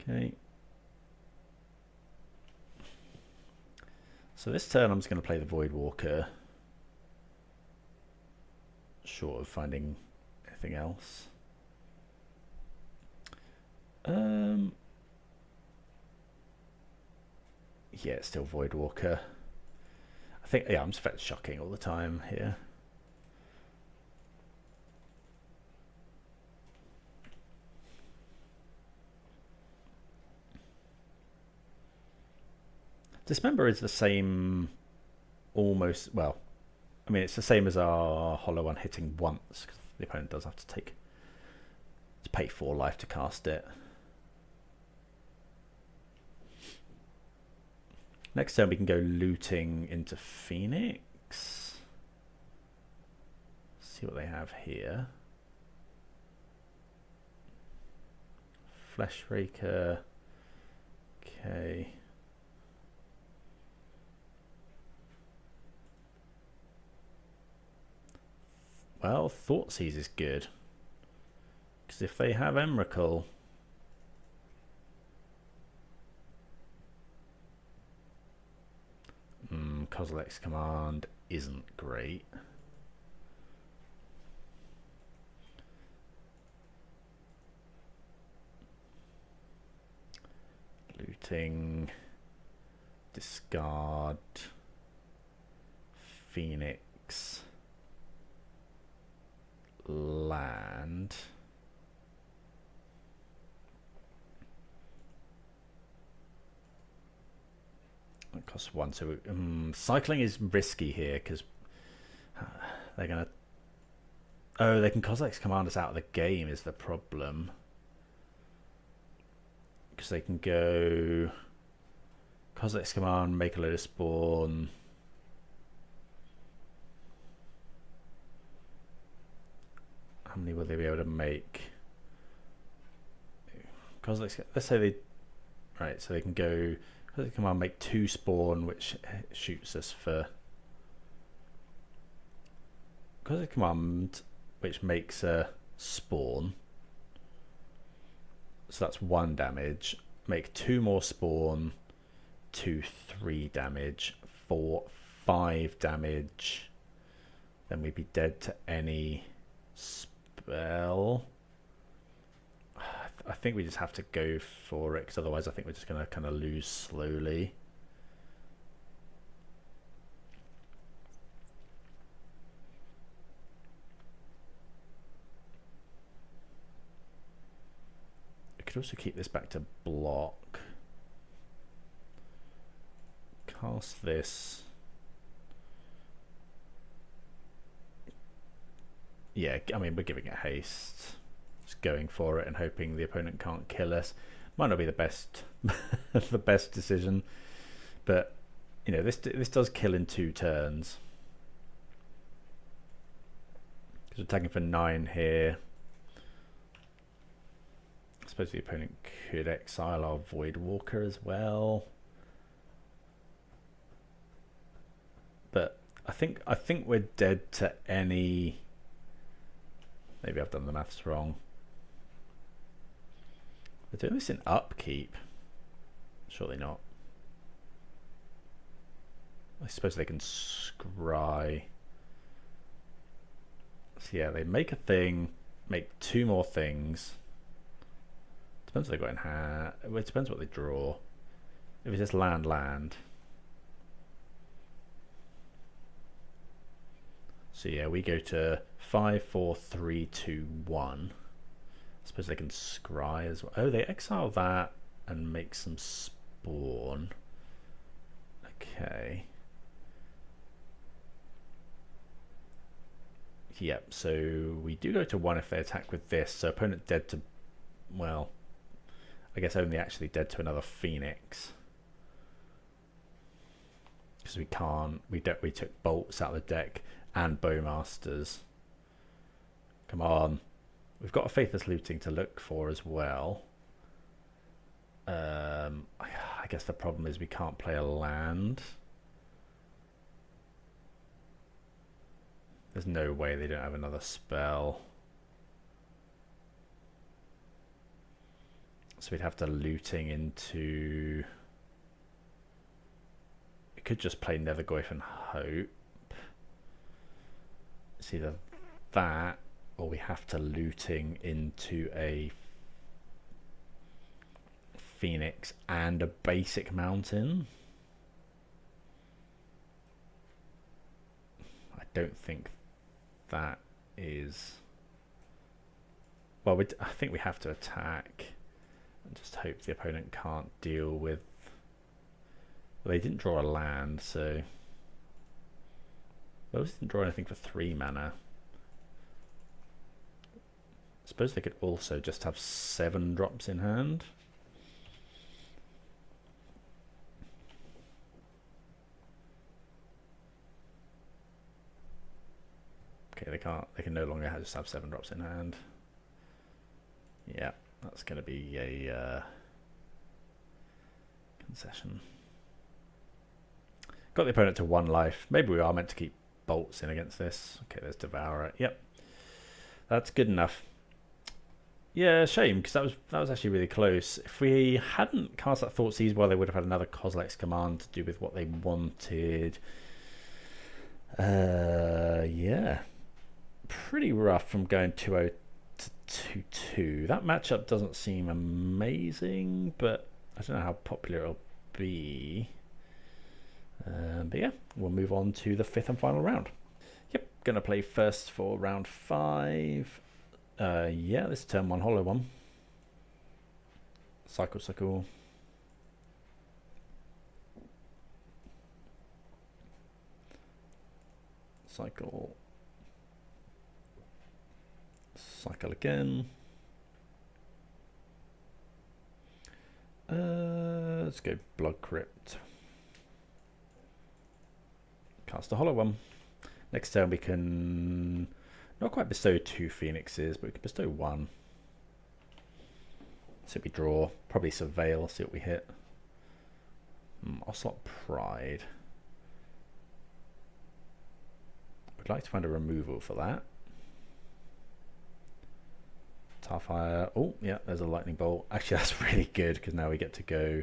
Okay. So this turn I'm just going to play the Voidwalker. Short of finding anything else. Yeah, it's still Voidwalker. I think, yeah, I'm just fetch shocking all the time here. Dismember is the same, almost, well, I mean, it's the same as our Hollow one hitting once, because the opponent does have to pay 4 life to cast it. Next turn we can go looting into Phoenix. See what they have here. Fleshraker. Okay. Well, Thoughtseize is good. Because if they have Emrakul, Kozilek's Command isn't great. Looting, discard, Phoenix, land. It costs 1, so cycling is risky here because they're gonna. Oh, they can Kozilek's Command us out of the game is the problem. Because they can go Kozilek's Command, make a load of spawn. How many will they be able to make? Kozilek's, let's say they. Right, so they can go. Come on, make 2 spawn, which shoots us for. Because command, which makes a spawn. So that's 1 damage. Make 2 more spawn. 2, 3 damage. 4, 5 damage. Then we'd be dead to any spell. I think we just have to go for it, because otherwise I think we're just going to kind of lose slowly. We could also keep this back to block. Cast this. Yeah, I mean, we're giving it haste. Just going for it and hoping the opponent can't kill us. Might not be the best the best decision, but you know, this does kill in 2 turns. Because we're tagging for 9 here. I suppose the opponent could exile our Void Walker as well. But I think we're dead to any. Maybe I've done the maths wrong. We're doing this in upkeep. Surely not. I suppose they can scry. So yeah, they make a thing, make 2 more things. Depends what they got in hand. Well, it depends what they draw. If it's just land. So yeah, we go to 5, 4, 3, 2, 1. I suppose they can scry as well. Oh, they exile that and make some spawn. Okay. Yep, so we do go to 1 if they attack with this. So opponent dead to, well, I guess only actually dead to another Phoenix. Because we can't, we took bolts out of the deck and Bowmasters. Come on. We've got a Faithless Looting to look for as well. I guess the problem is we can't play a land. There's no way they don't have another spell. So we'd have to looting into... We could just play Nethergoyf and hope. It's either that, or we have to looting into a Phoenix and a basic mountain. I don't think that is... Well, I think we have to attack and just hope the opponent can't deal with... Well, they didn't draw a land, so... Those didn't draw anything for 3 mana. I suppose they could also just have 7 drops in hand. Okay, they can't. They can no longer just have 7 drops in hand. Yeah, that's going to be a concession. Got the opponent to 1 life. Maybe we are meant to keep bolts in against this. Okay, there's Devourer. Yep, that's good enough. Yeah, shame, because that was actually really close. If we hadn't cast that Thoughtseize, well, they would have had another Kozilek's Command to do with what they wanted. Yeah, pretty rough from going 2-0 to 2-2. That matchup doesn't seem amazing, but I don't know how popular it'll be. But yeah, we'll move on to the 5th and final round. Yep, gonna play first for round 5. Yeah, this is turn 1, hollow 1. Cycle. Cycle again. Let's go Blood Crypt. Cast a hollow 1. Next turn we can not quite bestow 2 Phoenixes, but we can bestow 1. So we draw, probably Surveil, see what we hit. Ocelot Pride. I'd like to find a removal for that. Starfire. Oh, yeah, there's a lightning bolt. Actually, that's really good because now we get to go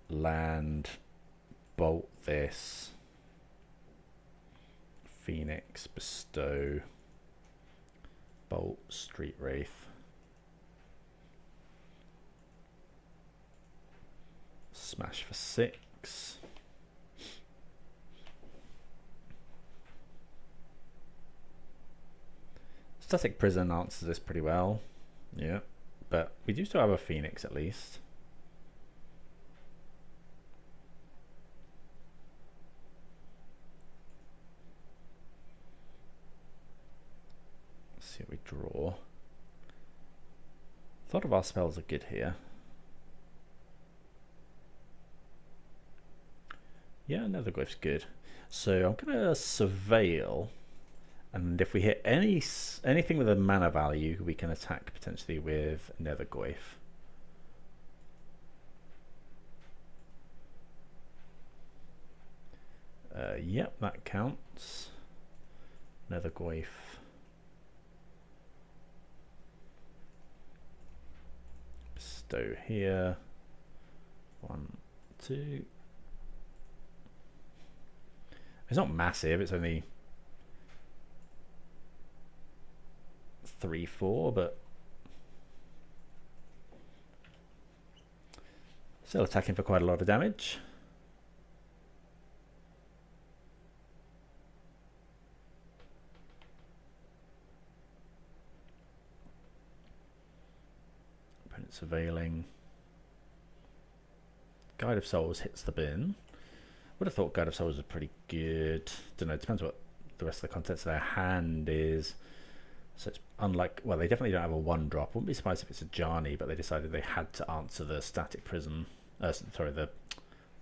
land, bolt this, Phoenix, bestow, bolt, Street Wraith, smash for 6. Static Prison answers this pretty well, yeah, but we do still have a Phoenix at least. Let's see what we draw. A lot of our spells are good here. Yeah, another glyph's good. So I'm gonna surveil. And if we hit anything with a mana value, we can attack potentially with Netherglyph. Yep, that counts. Netherglyph. Bestow here. 1, 2. It's not massive, it's only 3, 4, but still attacking for quite a lot of damage. Opponent surveilling. Guide of Souls hits the bin. Would have thought Guide of Souls was pretty good. Don't know, it depends what the rest of the contents of their hand is. So it's unlike, well, they definitely don't have a 1-drop. Wouldn't be surprised if it's a Jarny, but they decided they had to answer the Static Prison. Sorry, the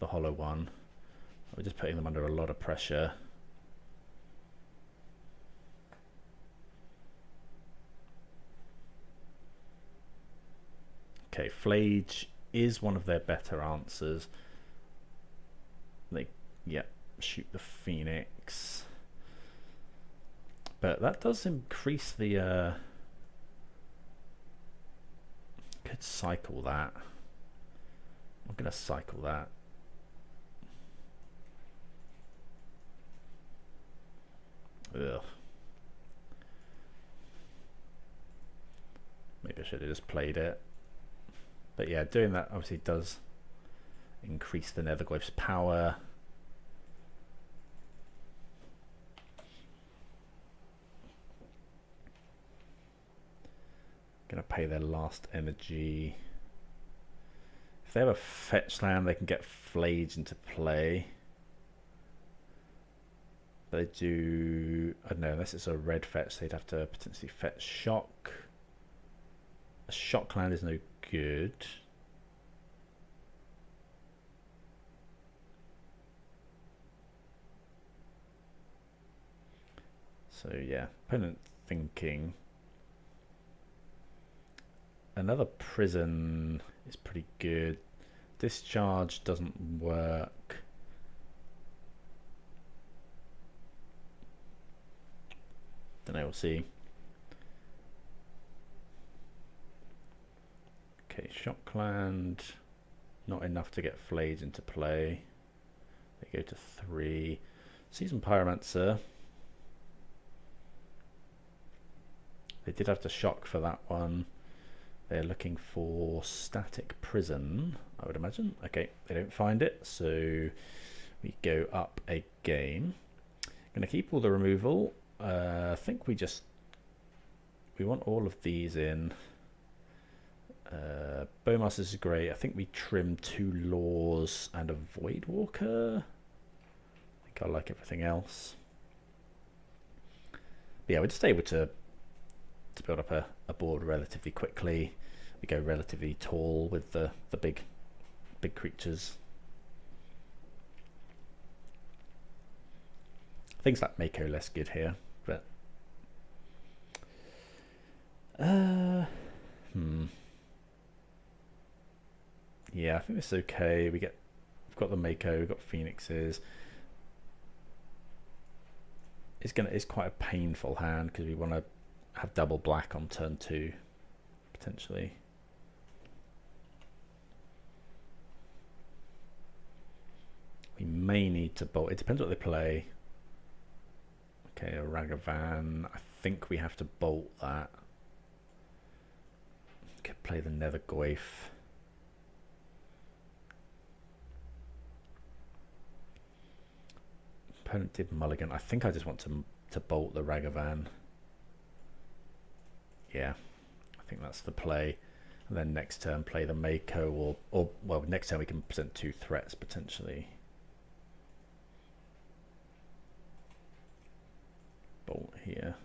hollow one. We're just putting them under a lot of pressure. Okay, Flage is one of their better answers. They, yeah, shoot the Phoenix. But that does increase the could cycle that. I'm gonna cycle that. Ugh. Maybe I should have just played it. But yeah, doing that obviously does increase the Netherglyph's power. Gonna pay their last energy. If they have a fetch land, they can get Flage into play. But they do, I don't know, unless it's a red fetch, they'd have to potentially fetch Shock. A Shock land is no good. So yeah, opponent thinking. Another Prison is pretty good. Discharge doesn't work. Don't know, we'll see. Okay, Shockland. Not enough to get Flage into play. They go to 3. Season Pyromancer. They did have to shock for that one. They're looking for Static Prison, I would imagine. Okay, they don't find it, so we go up a game. Going to keep all the removal. I think we want all of these in. Bowmasters is great. I think we trim 2 Laws and a Voidwalker. I think I like everything else. But yeah, we're just able to build up a board relatively quickly. We go relatively tall with the big creatures. Things like Mako less good here, but yeah, I think this is okay. We've got the Mako, we've got Phoenixes. It's quite a painful hand because we want to have double black on turn 2. potentially. We may need to bolt. It depends what they play. Okay, a Ragavan. I think we have to bolt that. Could play the Nethergoyf. Opponent did mulligan. I think I just want to bolt the Ragavan. Yeah, I think that's the play. And then next turn play the Mako, or well, next turn we can present 2 threats potentially. Bolt here.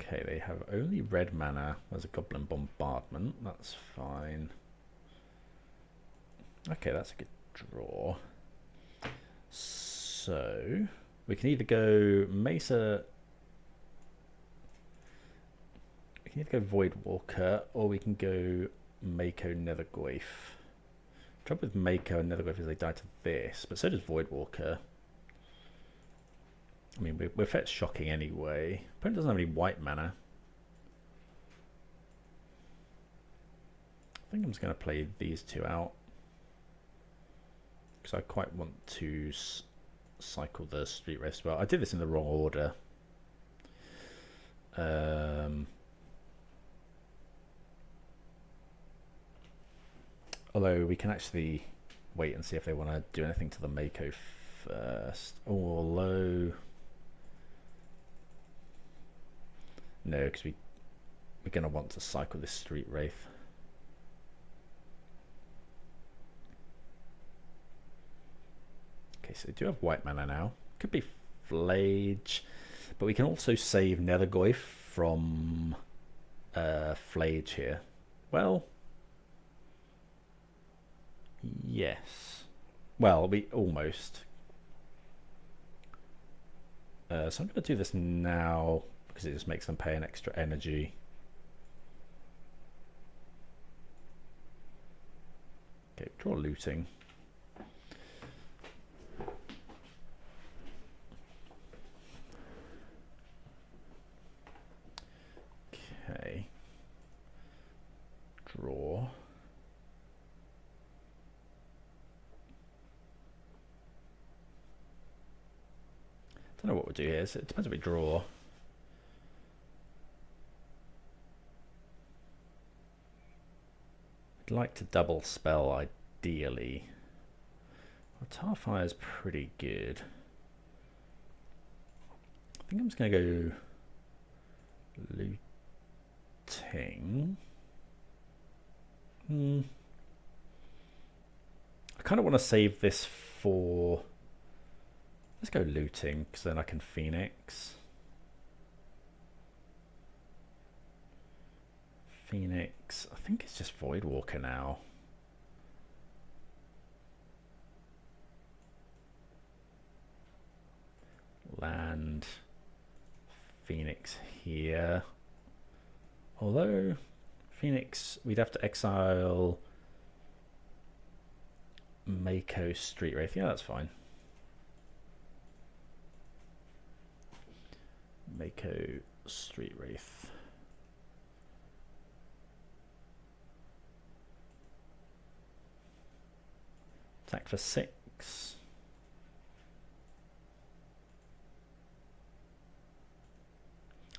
Okay, they have only red mana. There's a Goblin Bombardment. That's fine. Okay, that's a good draw. So we can either go Mesa. We can either go Voidwalker, or we can go Mako Nethergoyf. Trouble with Mako and Nethergoyf is they die to this, but so does Voidwalker. I mean, we're fetch shocking anyway. Opponent doesn't have any white mana. I think I'm just going to play these 2 out, because I quite want to cycle the Street Race well. I did this in the wrong order. Although we can actually wait and see if they want to do anything to the Mako first. Although no, because we're going to want to cycle this Street Wraith. Okay, so we do have white mana now. Could be Flage, but we can also save Nethergoyf from Flage here. Well, yes. Well, we almost. So I'm going to do this now, because it just makes them pay an extra energy. Okay, draw looting. Okay. Draw. Don't know what we'll do here. So it depends if we draw. I'd like to double spell ideally. Well, Tarfire is pretty good. I think I'm just going to go looting. I kind of want to save this for. Let's go looting, because then I can Phoenix. Phoenix. I think it's just Voidwalker now. Land. Phoenix here. Although Phoenix, we'd have to exile Mako Street Wraith. Yeah, that's fine. Mako Street Wraith. Attack for 6.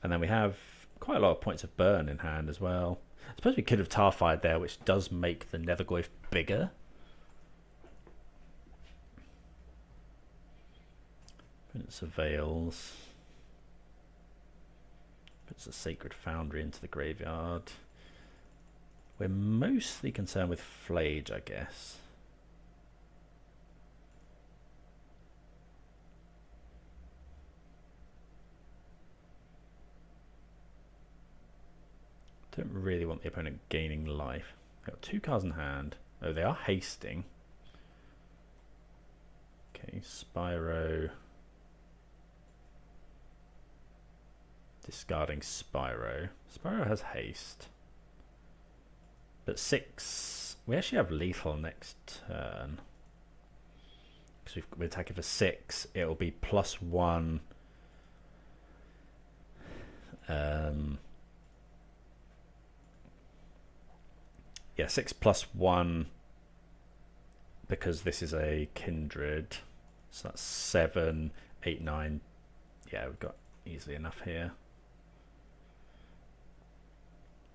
And then we have quite a lot of points of burn in hand as well. I suppose we could have Tarfired there, which does make the Nethergoyf bigger. Prince of Veils. Puts a Sacred Foundry into the graveyard. We're mostly concerned with Flage, I guess. Don't really want the opponent gaining life. They've got 2 cards in hand. Oh, they are hasting. Okay, Spyro. Discarding Spyro. Spyro has haste. But 6. We actually have lethal next turn. because we're attacking for 6, it'll be +1. Yeah, 6 +1, because this is a kindred, so that's 7, 8, 9. Yeah, we've got easily enough here.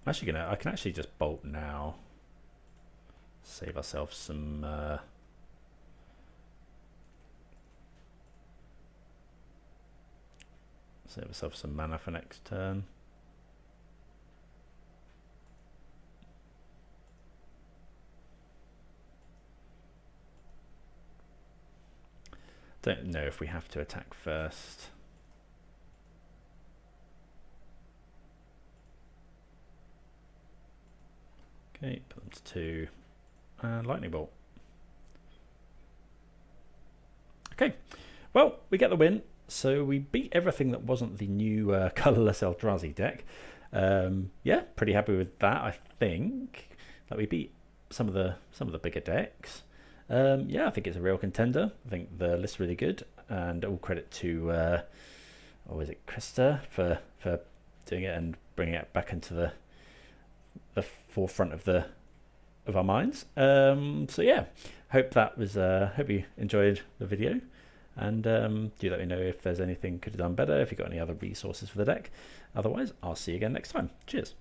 I'm actually gonna, I can actually just bolt now, save ourselves some mana for next turn. Don't know if we have to attack first. Okay, put them to 2. And lightning bolt. Okay, well, we get the win. So we beat everything that wasn't the new colorless Eldrazi deck. Yeah, pretty happy with that. I think that we beat some of the bigger decks. Yeah, I think it's a real contender. I think the list's really good, and all credit to or is it Krista for doing it and bringing it back into the forefront of our minds. So yeah, hope you enjoyed the video, and do let me know if there's anything could have done better, if you've got any other resources for the deck. Otherwise, I'll see you again next time. Cheers.